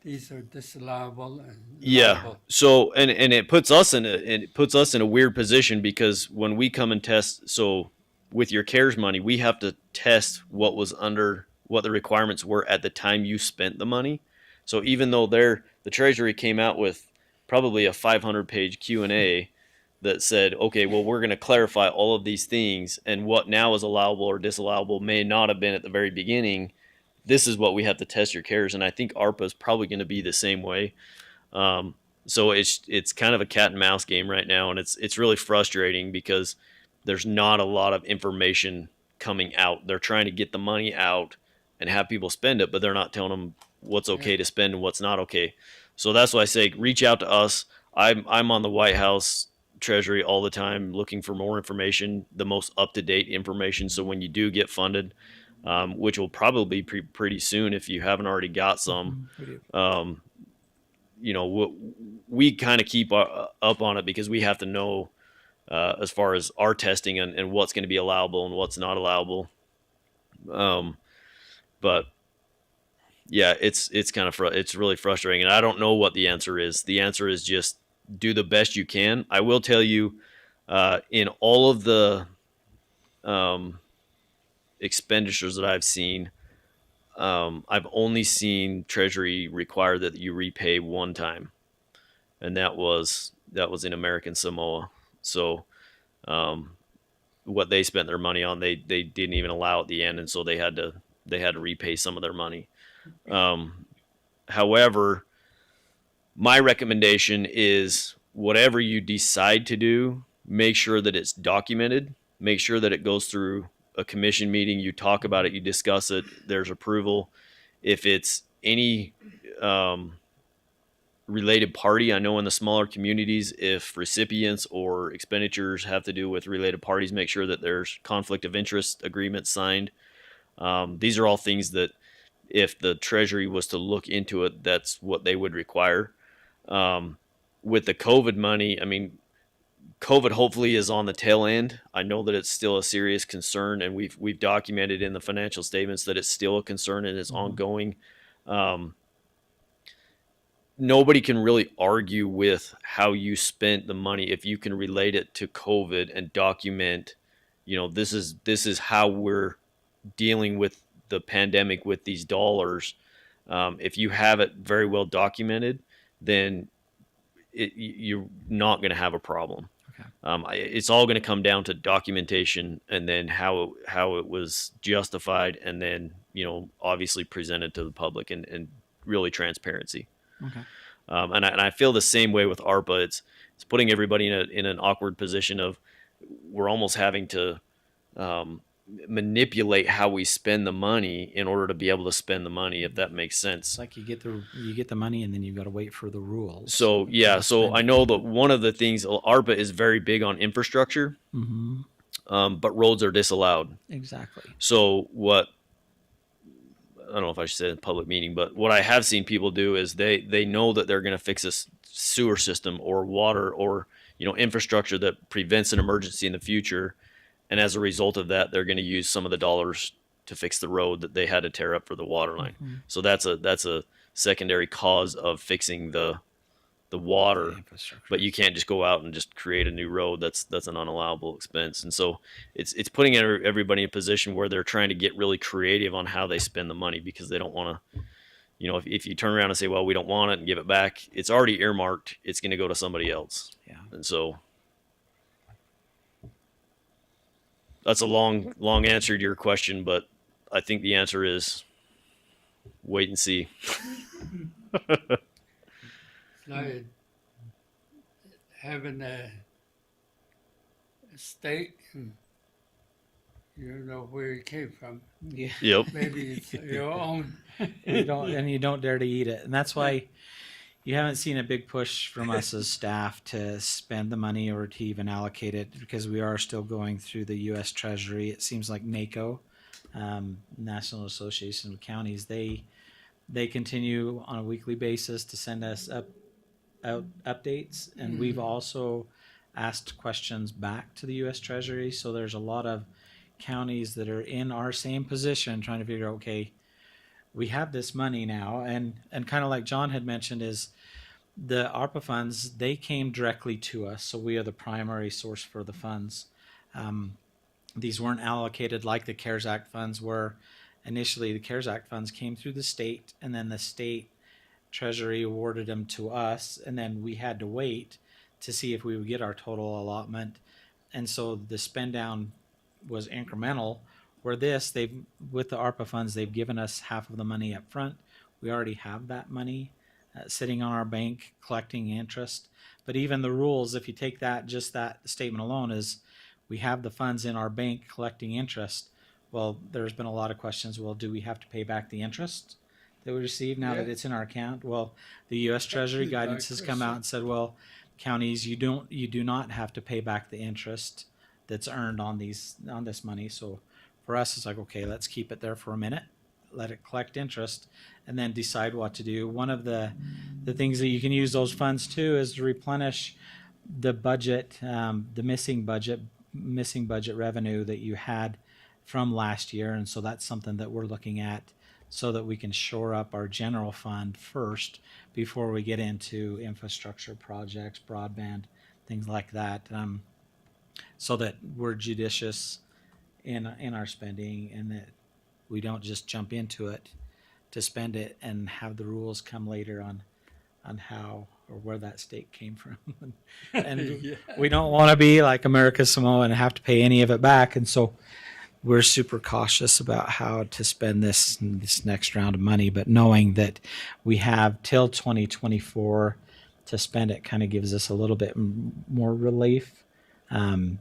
these are disallowable and
Yeah.
liable.
So and it puts us in a weird position because when we come and test, so with your CARES money, we have to test what the requirements were at the time you spent the money. So even though the Treasury came out with probably a 500-page Q&A that said, okay, well, we're going to clarify all of these things, and what now is allowable or disallowable may not have been at the very beginning. This is what we have to test your CARES, and I think ARPA is probably going to be the same way. So it's kind of a cat and mouse game right now, and it's really frustrating because there's not a lot of information coming out. They're trying to get the money out and have people spend it, but they're not telling them what's okay to spend and what's not okay. So that's why I say reach out to us. I'm on the White House Treasury all the time looking for more information, the most up-to-date information. So when you do get funded, which will probably be pretty soon if you haven't already got some,
We do.
you know, we kind of keep up on it because we have to know as far as our testing and what's going to be allowable and what's not allowable. But yeah, it's kind of it's really frustrating, and I don't know what the answer is. The answer is just do the best you can. I will tell you, in all of the expenditures that I've seen, I've only seen Treasury require that you repay one time, and that was in American Samoa. So what they spent their money on, they didn't even allow at the end, and so they had to repay some of their money. However, my recommendation is whatever you decide to do, make sure that it's documented. Make sure that it goes through a commission meeting. You talk about it, you discuss it. There's approval. If it's any related party, I know in the smaller communities, if recipients or expenditures have to do with related parties, make sure that there's conflict of interest agreements signed. These are all things that if the Treasury was to look into it, that's what they would require. With the COVID money, I mean, COVID hopefully is on the tail end. I know that it's still a serious concern, and we've documented in the financial statements that it's still a concern and it's ongoing. Nobody can really argue with how you spent the money if you can relate it to COVID and document, you know, this is how we're dealing with the pandemic with these dollars. If you have it very well documented, then you're not going to have a problem. Okay. It's all going to come down to documentation and then how it was justified, and then, you know, obviously presented to the public and really transparency.
Okay.
And I feel the same way with ARPA. It's putting everybody in an awkward position of we're almost having to manipulate how we spend the money in order to be able to spend the money, if that makes sense.
It's like you get the money and then you've got to wait for the rules.
So yeah, so I know that one of the things, ARPA is very big on infrastructure, but roads are disallowed.
Exactly.
So what, I don't know if I should say it in a public meeting, but what I have seen people do is they know that they're going to fix a sewer system or water or, you know, infrastructure that prevents an emergency in the future. And as a result of that, they're going to use some of the dollars to fix the road that they had to tear up for the water line. So that's a secondary cause of fixing the water. But you can't just go out and just create a new road. That's an unallowable expense. And so it's putting everybody in a position where they're trying to get really creative on how they spend the money, because they don't want to, you know, if you turn around and say, well, we don't want it and give it back, it's already earmarked. It's going to go to somebody else.
Yeah.
And so that's a long answer to your question, but I think the answer is wait and see.
It's like having a state and You don't know where it came from.
Yeah.
Yep.
Maybe it's your own.
You don't dare to eat it. And that's why you haven't seen a big push from us as staff to spend the money or to even allocate it, because we are still going through the U.S. Treasury. It seems like NACO, National Association of Counties, they continue on a weekly basis to send us updates, and we've also asked questions back to the U.S. Treasury. So there's a lot of counties that are in our same position trying to figure out, okay, we have this money now, and kind of like John had mentioned, is the ARPA funds, they came directly to us, so we are the primary source for the funds. These weren't allocated like the CARES Act funds were. Initially, the CARES Act funds came through the state, and then the state treasury awarded them to us, and then we had to wait to see if we would get our total allotment. And so the spend down was incremental, where with the ARPA funds, they've given us half of the money up front. We already have that money sitting on our bank collecting interest. But even the rules, if you take just that statement alone, is we have the funds in our bank collecting interest. Well, there's been a lot of questions. Well, do we have to pay back the interest that we receive now that it's in our account? Well, the U.S. Treasury guidance has come out and said, well, counties, you do not have to pay back the interest that's earned on this money. So for us, it's like, okay, let's keep it there for a minute, let it collect interest, and then decide what to do. One of the things that you can use those funds to is to replenish the budget, the missing budget revenue that you had from last year. And so that's something that we're looking at, so that we can shore up our general fund first before we get into infrastructure projects, broadband, things like that, so that we're judicious in our spending, and that we don't just jump into it to spend it and have the rules come later on how or where that stake came from. And we don't want to be like America Samoa and have to pay any of it back. And so we're super cautious about how to spend this next round of money, but knowing that we have till 2024 to spend it kind of gives us a little bit more relief, and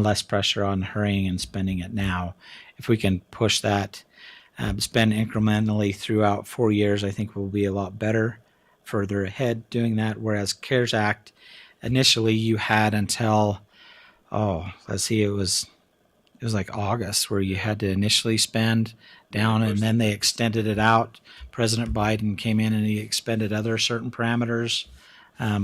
less pressure on hurrying and spending it now. If we can push that, spend incrementally throughout 4 years, I think we'll be a lot better further ahead doing that. Whereas CARES Act, initially you had until, it was like August where you had to initially spend down, and then they extended it out. President Biden came in and he expended other certain parameters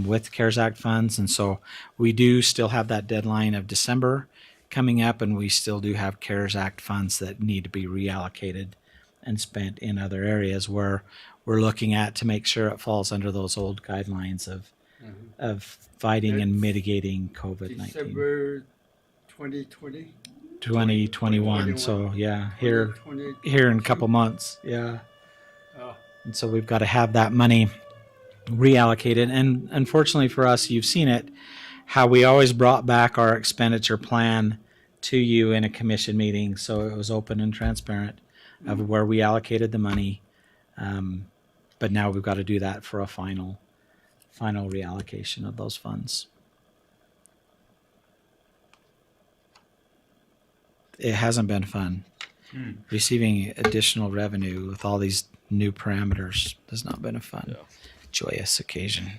with CARES Act funds. And so we do still have that deadline of December coming up, and we still do have CARES Act funds that need to be reallocated and spent in other areas where we're looking at to make sure it falls under those old guidelines of fighting and mitigating COVID-19.
December 2020?
2021. So yeah, here in a couple months. Yeah.
Oh.
And so we've got to have that money reallocated. And unfortunately for us, you've seen it, how we always brought back our expenditure plan to you in a commission meeting. So it was open and transparent of where we allocated the money. But now we've got to do that for a final reallocation of those funds. It hasn't been fun. Receiving additional revenue with all these new parameters has not been a fun, joyous occasion.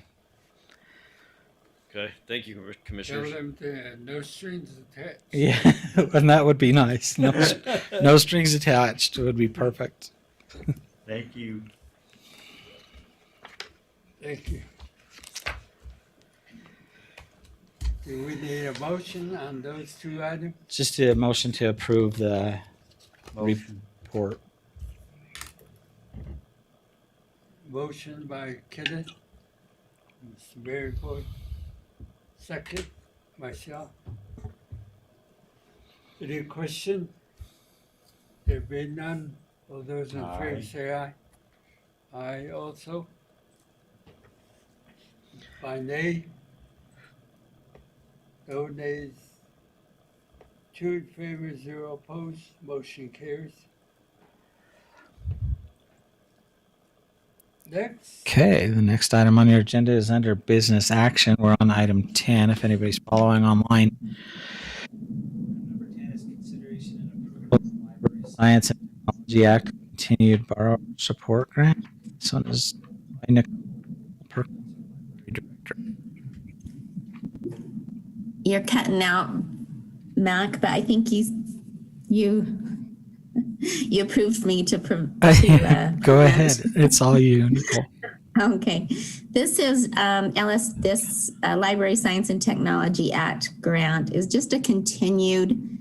Okay. Thank you,
Tell
Commissioners.
them no strings attached.
Yeah, and that would be nice. No strings attached would be perfect.
Thank you.
Thank you. Do we need a motion on those two items?
Just a motion to approve the
Motion.
report.
Motion by Kenneth. Mr. Very good. Second, myself. Any question? There being none, all those in favor
Aye.
say aye. Aye also. By nay? No nays. 2 in favor, 0 opposed, motion carries. Next.
Okay, the next item on your agenda is under business action. We're on item 10, if anybody's following online. Number 10 is consideration and Science and Technology Act Continued Borrower Support Grant. This one is by Nicole Perkins, Director.
You're cutting out, Mac, but I think you approved me to
Go ahead. It's all you, Nicole.
Okay, this is Library Science and Technology Act grant is just a continued,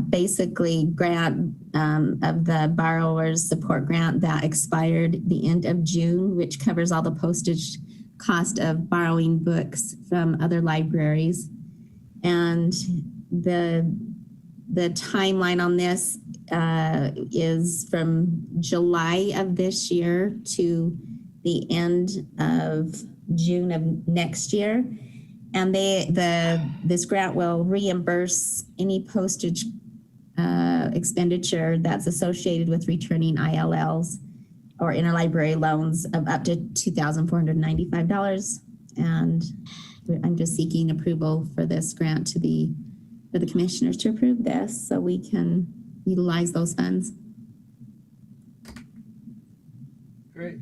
basically grant of the borrower's support grant that expired the end of June, which covers all the postage cost of borrowing books from other libraries. And the timeline on this is from July of this year to the end of June of next year. And this grant will reimburse any postage expenditure that's associated with returning ILLs or interlibrary loans of up to $2,495. And I'm just seeking approval for this grant for the commissioners to approve this so we can utilize those funds.
Great.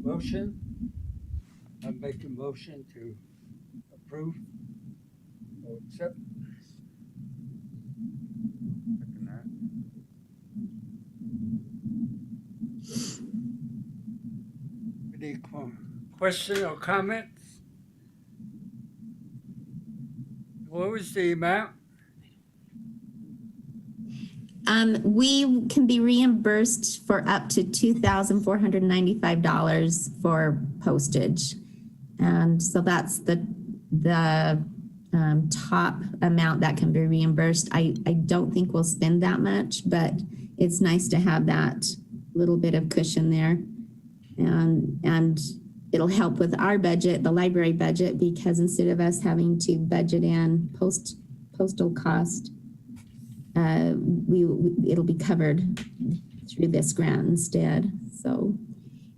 Motion? I make a motion to approve or accept. Second that. Any question or comments? What was the amount?
We can be reimbursed for up to $2,495 for postage. And so that's the top amount that can be reimbursed. I don't think we'll spend that much, but it's nice to have that little bit of cushion there. And it'll help with our budget, the library budget, because instead of us having to budget in postal cost, it'll be covered through this grant instead. So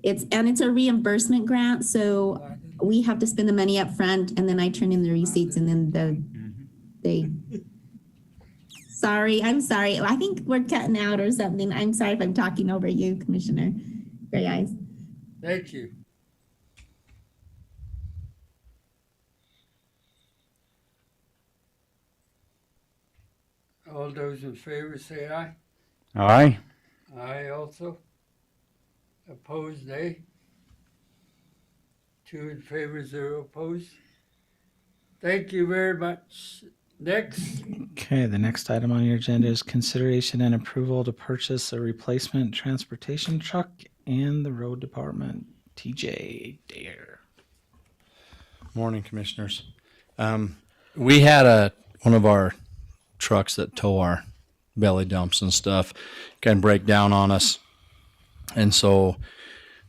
it's a reimbursement grant. So we have to spend the money up front and then I turn in the receipts and then I'm sorry. I think we're cutting out or something. I'm sorry if I'm talking over you, Commissioner Gray Eyes.
Thank you. All those in favor say aye.
Aye.
Aye also. Opposed, nay. 2 in favor, 0 opposed. Thank you very much. Next.
Okay, the next item on your agenda is consideration and approval to purchase a replacement transportation truck and the road department. TJ Dare.
Morning, Commissioners. We had one of our trucks that tow our belly dumps and stuff kind of break down on us. And so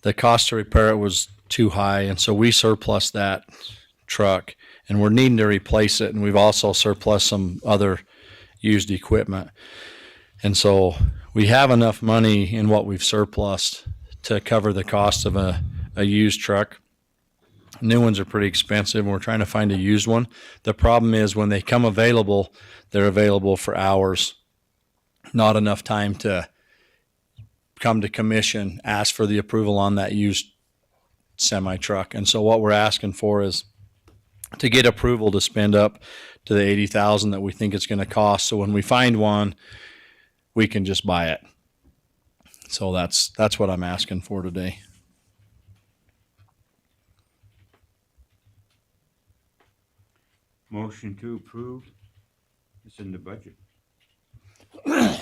the cost to repair it was too high. And so we surplus that truck and we're needing to replace it. And we've also surplus some other used equipment. And so we have enough money in what we've surplused to cover the cost of a used truck. New ones are pretty expensive. We're trying to find a used one. The problem is when they come available, they're available for hours. Not enough time to come to commission, ask for the approval on that used semi truck. And so what we're asking for is to get approval to spend up to the $80,000 that we think it's going to cost. So when we find one, we can just buy it. So that's what I'm asking for today.
Motion to approve. It's in the budget.
Okay.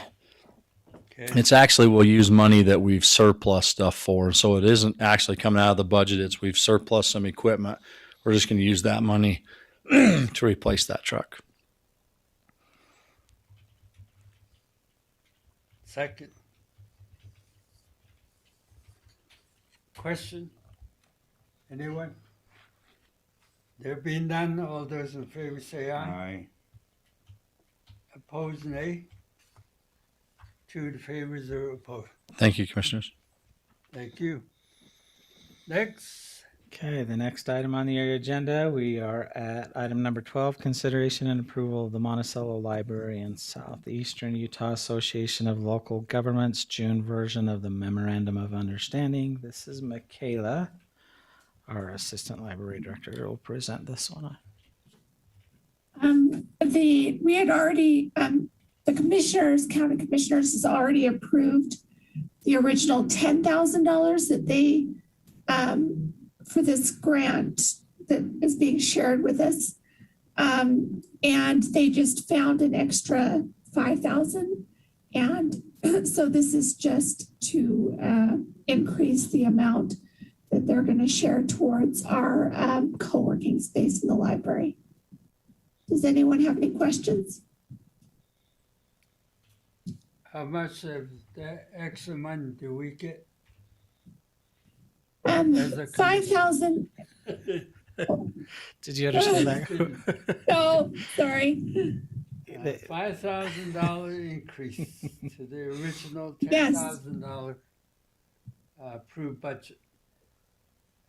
It's actually, we'll use money that we've surplus stuff for. So it isn't actually coming out of the budget. It's we've surplus some equipment. We're just going to use that money to replace that truck.
Second. Question? Anyone? There being none, all those in favor say aye.
Aye.
Opposed, nay. 2 in favor, 0 opposed.
Thank you, Commissioners.
Thank you. Next.
Okay, the next item on the agenda, we are at item number 12, consideration and approval of the Monticello Library and Southeastern Utah Association of Local Governments, June version of the Memorandum of Understanding. This is Michaela, our Assistant Library Director, will present this one.
We had already, the county commissioners has already approved the original $10,000 that they, for this grant that is being shared with us. And they just found an extra 5,000. And so this is just to increase the amount that they're going to share towards our co-working space in the library. Does anyone have any questions?
How much of that extra money do we get?
5,000.
Did you understand that?
Oh, sorry.
$5,000 increase to the original
Yes.
$10,000 approved budget.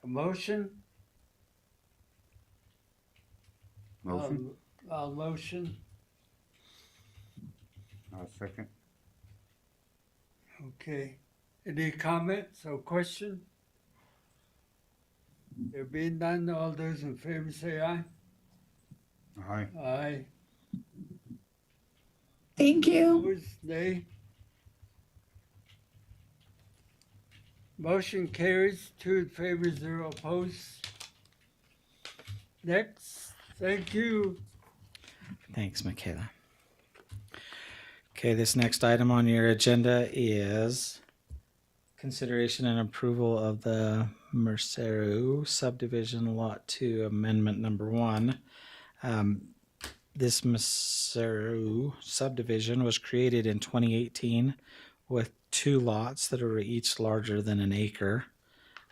A motion?
Motion?
I'll motion.
I'll second.
Okay. Any comments or question? There being none, all those in favor say aye.
Aye.
Aye.
Thank you.
Opposed, nay. Motion carries, 2 in favor, 0 opposed. Next, thank you.
Thanks, Michaela. Okay, this next item on your agenda is consideration and approval of the Mercero subdivision lot 2 amendment number 1. This Mercero subdivision was created in 2018 with 2 lots that are each larger than an acre.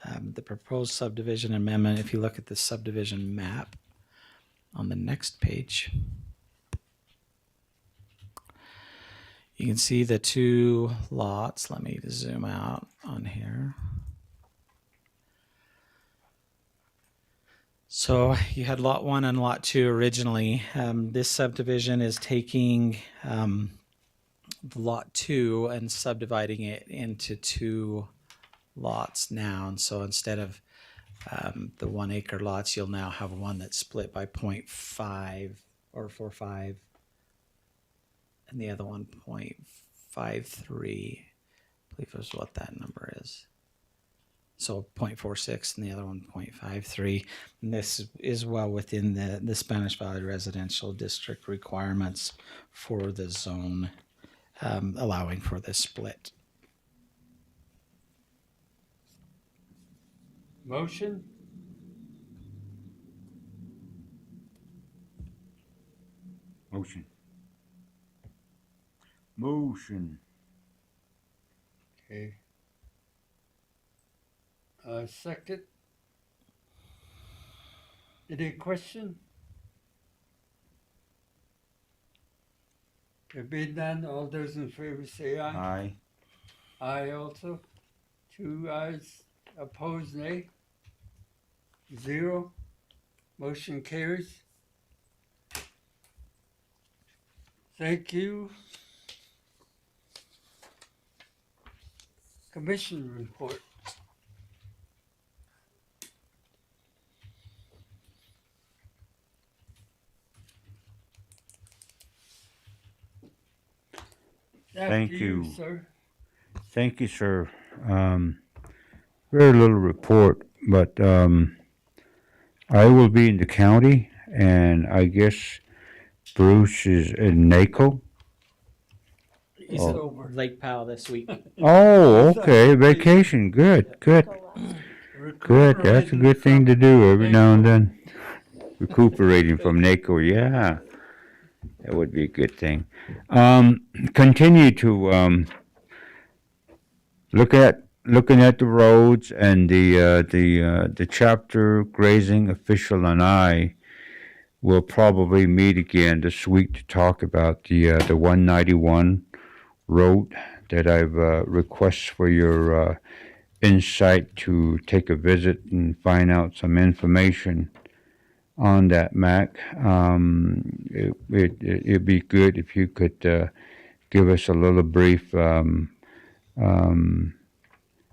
The proposed subdivision amendment, if you look at the subdivision map on the next page, you can see the 2 lots. Let me zoom out on here. So you had lot 1 and lot 2 originally. This subdivision is taking the lot 2 and subdividing it into 2 lots now. And so instead of the 1 acre lots, you'll now have one that's split by 0.5 or 4.5. And the other one 0.53, I believe is what that number is. So 0.46 and the other one 0.53. And this is well within the Spanish Valley Residential District requirements for the zone, allowing for this split.
Motion?
Motion. Motion.
Okay. Second. Any question? There being none, all those in favor say aye.
Aye.
Aye also. 2 ayes, opposed nay. 0. Motion carries. Thank you. Commission report.
Thank
After
you.
sir.
Thank you, sir. Very little report, but I will be in the county, and I guess Bruce is in NACO.
He's
Oh.
at Lake Powell this week.
Oh, okay. Vacation. Good, good, good. That's a good thing to do every now and then. Recuperating from NACO, yeah. That would be a good thing. Continue to looking at the roads, and the chapter grazing official and I will probably meet again this week to talk about the 191 road that I've requests for your insight to take a visit and find out some information on that, Mac. It'd be good if you could give us a little brief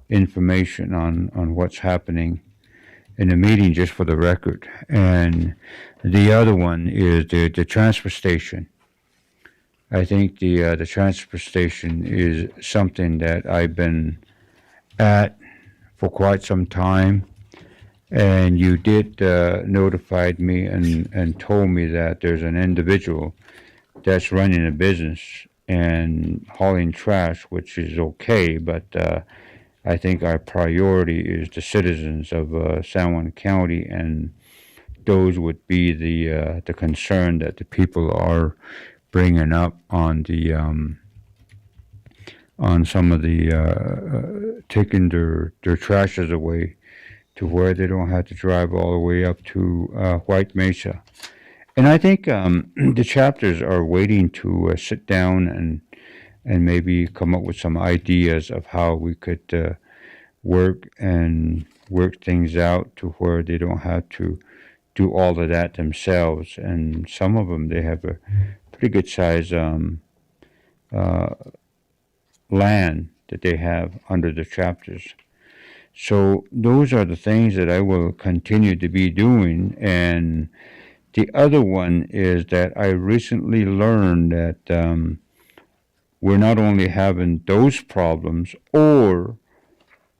information on what's happening in the meeting, just for the record. And the other one is the transfer station. I think the transfer station is something that I've been at for quite some time. And you did notified me and told me that there's an individual that's running a business and hauling trash, which is okay, but I think our priority is the citizens of San Juan County, and those would be the concern that the people are bringing up on the on some of the taking their trashes away to where they don't have to drive all the way up to White Mesa. And I think the chapters are waiting to sit down and maybe come up with some ideas of how we could work things out to where they don't have to do all of that themselves. And some of them, they have a pretty good size land that they have under the chapters. So those are the things that I will continue to be doing. And the other one is that I recently learned that we're not only having those problems or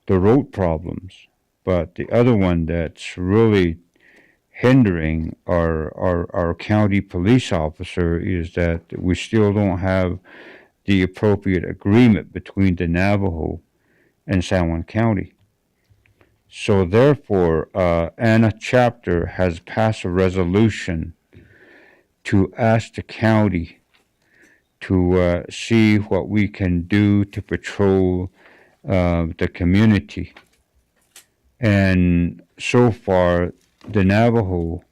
the road problems, but the other one that's really hindering our county police officer is that we still don't have the appropriate agreement between the Navajo and San Juan County. So therefore, Anna chapter has passed a resolution to ask the county to see what we can do to patrol the community. And so far, the Navajo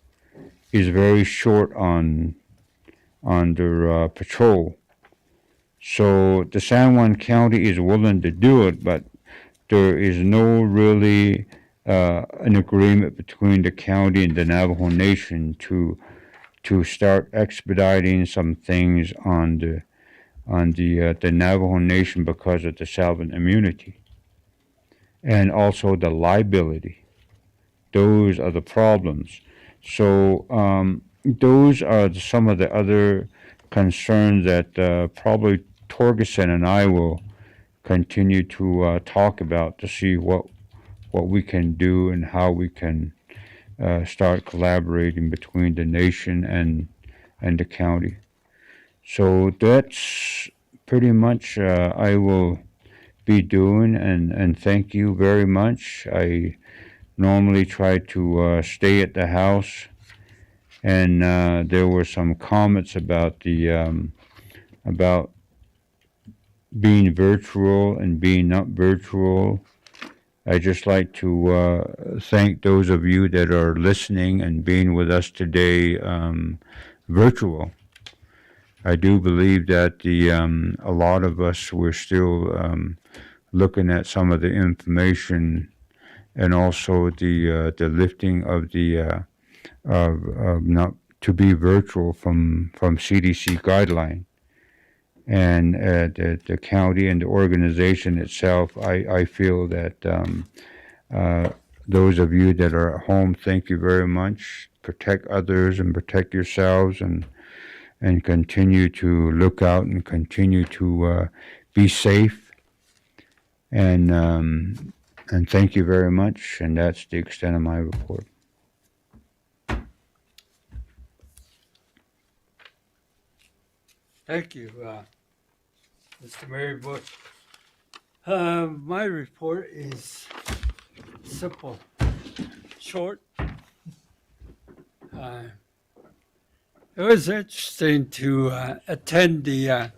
is very short on their patrol. So the San Juan County is willing to do it, but there is no really an agreement between the county and the Navajo Nation to start expediting some things on the Navajo Nation because of the Salvan immunity and also the liability. Those are the problems. So those are some of the other concerns that probably Torgerson and I will continue to talk about to see what we can do and how we can start collaborating between the nation and the county. So that's pretty much I will be doing, and thank you very much. I normally try to stay at the house, and there were some comments about about being virtual and being not virtual. I just like to thank those of you that are listening and being with us today virtual. I do believe that a lot of us were still looking at some of the information and also the lifting of the of not to be virtual from CDC guideline. And the county and the organization itself, I feel that those of you that are at home, thank you very much. Protect others and protect yourselves, and continue to look out and continue to be safe. And thank you very much. And that's the extent of my report.
Thank you, Mr. Mary Bush. My report is simple, short. It was interesting to attend the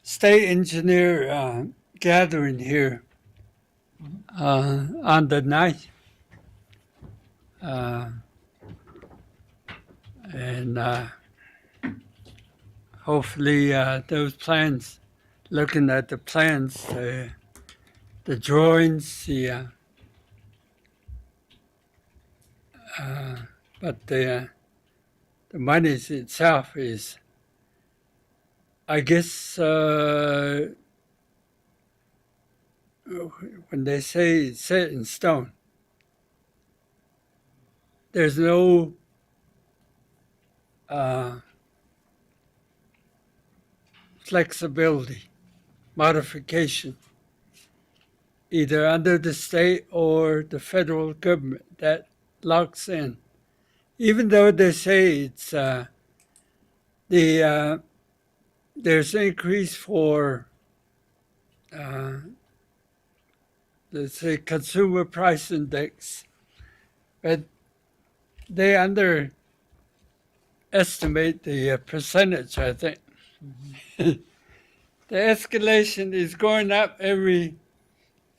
state engineer gathering here on the 9th. And hopefully those plans, looking at the plans, the drawings, but the money itself is, I guess, when they say it's set in stone, there's no flexibility, modification, either under the state or the federal government that locks in. Even though they say it's there's increase for let's say consumer price index, but they underestimate the percentage, I think. The escalation is going up every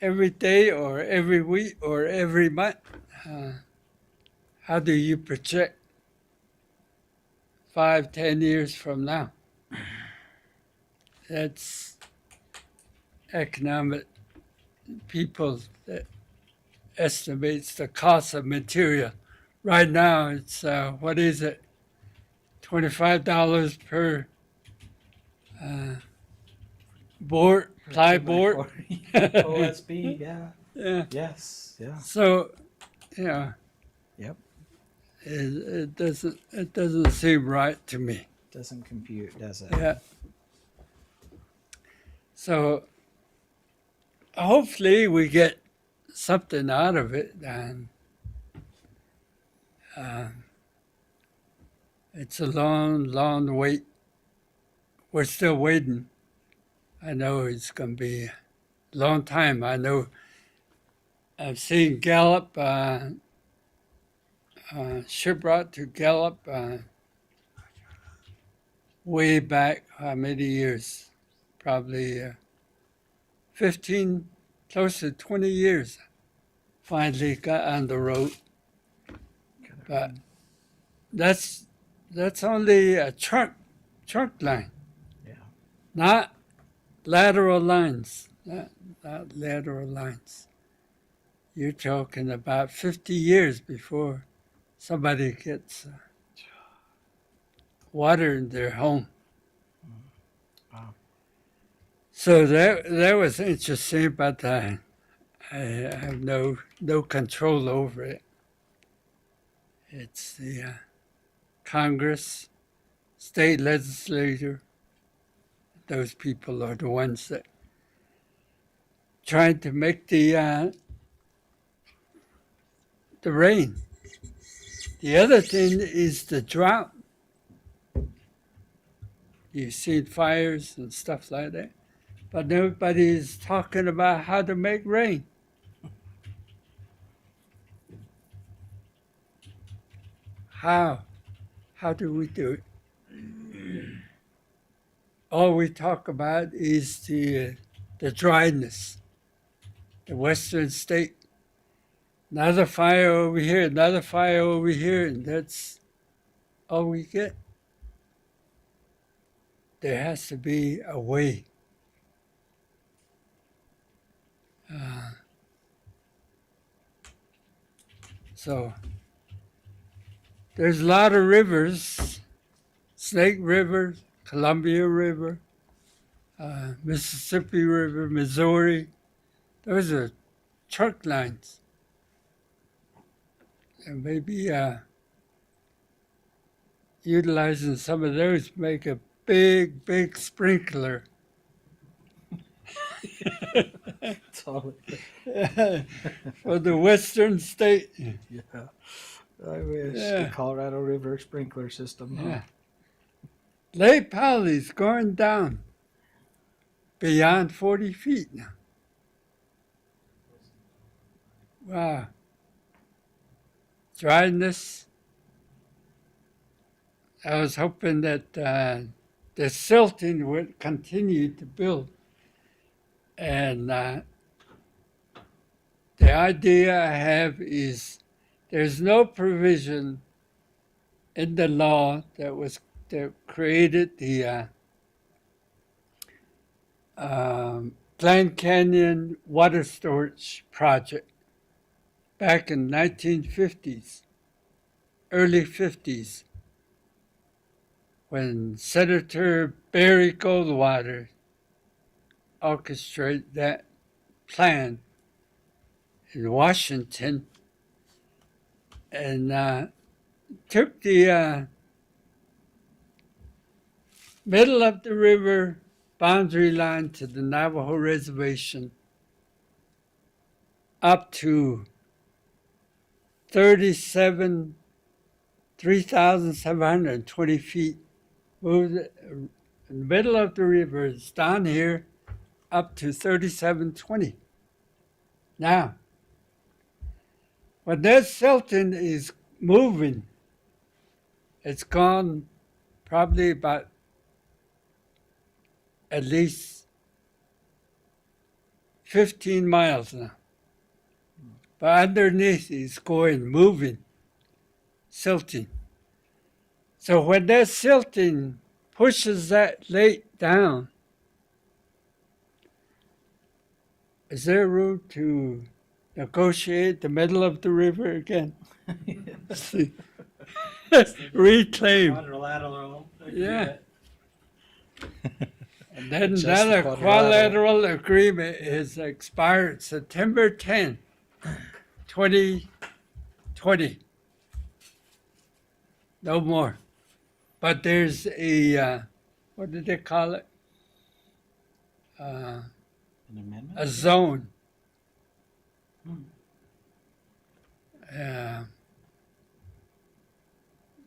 day or every week or every month. How do you project 5, 10 years from now? That's economic people that estimates the cost of material. Right now, it's what is it? $25 per board, ply board.
OSB, yeah.
Yeah.
Yes, yeah.
So, yeah,
Yep.
it doesn't seem right to me.
Doesn't compute, does it?
Yeah. So hopefully we get something out of it, and it's a long wait. We're still waiting. I know it's going to be a long time. I know I've seen Gallup, shipwreck to Gallup way back, how many years? Probably 15, close to 20 years. Finally got on the road. But that's only a trunk line.
Yeah.
Not lateral lines. Not lateral lines. You're talking about 50 years before somebody gets water in their home.
Wow.
So that was interesting, but I have no control over it. It's the Congress, state legislature. Those people are the ones that trying to make the rain. The other thing is the drought. You've seen fires and stuff like that, but nobody is talking about how to make rain. How do we do it? All we talk about is the dryness. The western state, another fire over here, another fire over here, and that's all we get. There has to be a way. So there's a lot of rivers, Snake River, Columbia River, Mississippi River, Missouri. Those are trunk lines. And maybe utilizing some of those make a big sprinkler.
Totally.
For the western state.
Yeah. I wish.
Yeah.
The Colorado River sprinkler system. Huh?
Yeah. Lake Powell's going down beyond 40 feet now. Wow. Dryness. I was hoping that the silting would continue to build. And the idea I have is there's no provision in the law that created the Glen Canyon Water Storage Project back in 1950s, early 50s, when Senator Barry Goldwater orchestrated that plan in Washington and took the middle of the river boundary line to the Navajo reservation up to 3,720 feet. Moved it in the middle of the river. It's down here up to 3,720. Now, when that silting is moving, it's gone probably about at least 15 miles now. But underneath is going, moving, silting. So when that silting pushes that lake down, is there room to negotiate the middle of the river again? Reclaim.
Quadrilateral.
Yeah. And then
Adjust the
another
quadrilateral.
quadrilateral agreement is expired September 10, 2020. No more. But there's a, what did they call it?
An amendment?
A zone.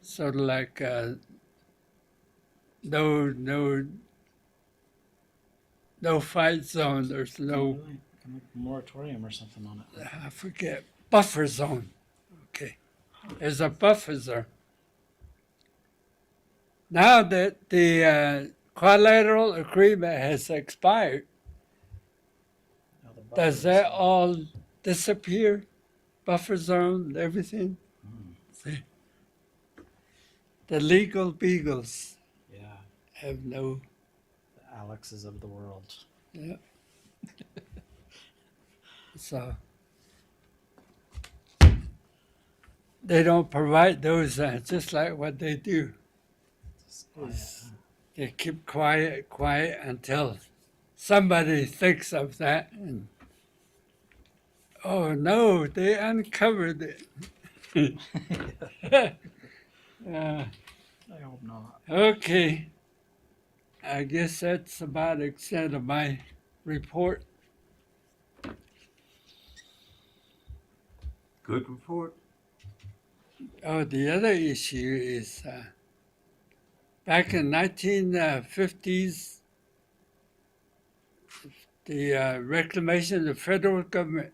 Sort of like no fight zone. There's no,
Kind of like a moratorium or something on it.
I forget, buffer zone. Okay. There's a buffer zone. Now that the quadrilateral agreement has expired,
Now the
does
buffers.
that all disappear? Buffer zone, everything? See? The legal beagles
Yeah,
have no,
the Alexes of the world.
yeah. So they don't provide those, just like what they do.
Just quiet,
Is
huh?
they keep quiet until somebody thinks of that and, oh no, they uncovered it.
I hope not.
Okay. I guess that's about the extent of my report.
Good report.
Oh, the other issue is back in 1950s, the reclamation of the federal government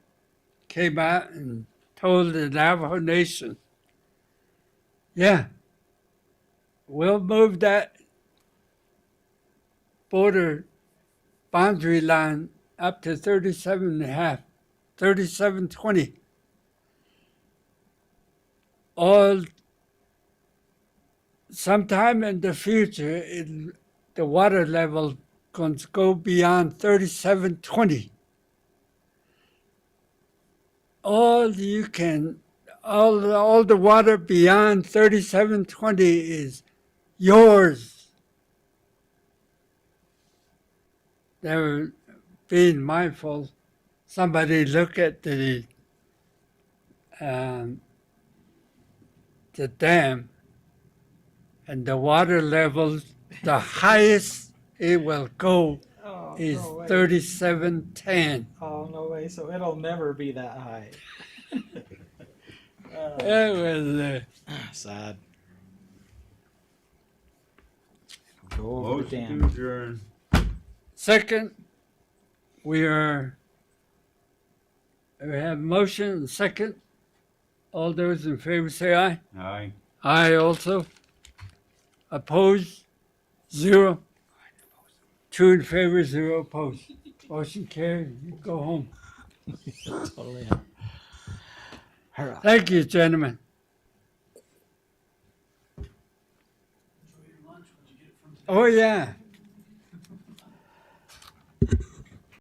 came out and told the Navajo Nation, yeah, we'll move that border boundary line up to 3720. All sometime in the future, the water level going to go beyond 3720. All the water beyond 3720 is yours. They were being mindful. Somebody look at the dam and the water level, the highest it will go
Oh,
is
no way.
3710.
Oh, no way. So it'll never be that high.
It was
Sad. Go over the
Motion
dam.
to adjourn.
second. We have a motion and second. All those in favor say aye.
Aye.
Aye also. Opposed? 0. 2 in favor, 0 opposed. Motion carried. You go home.
Totally. Hurrah.
Thank you, gentlemen. Oh, yeah.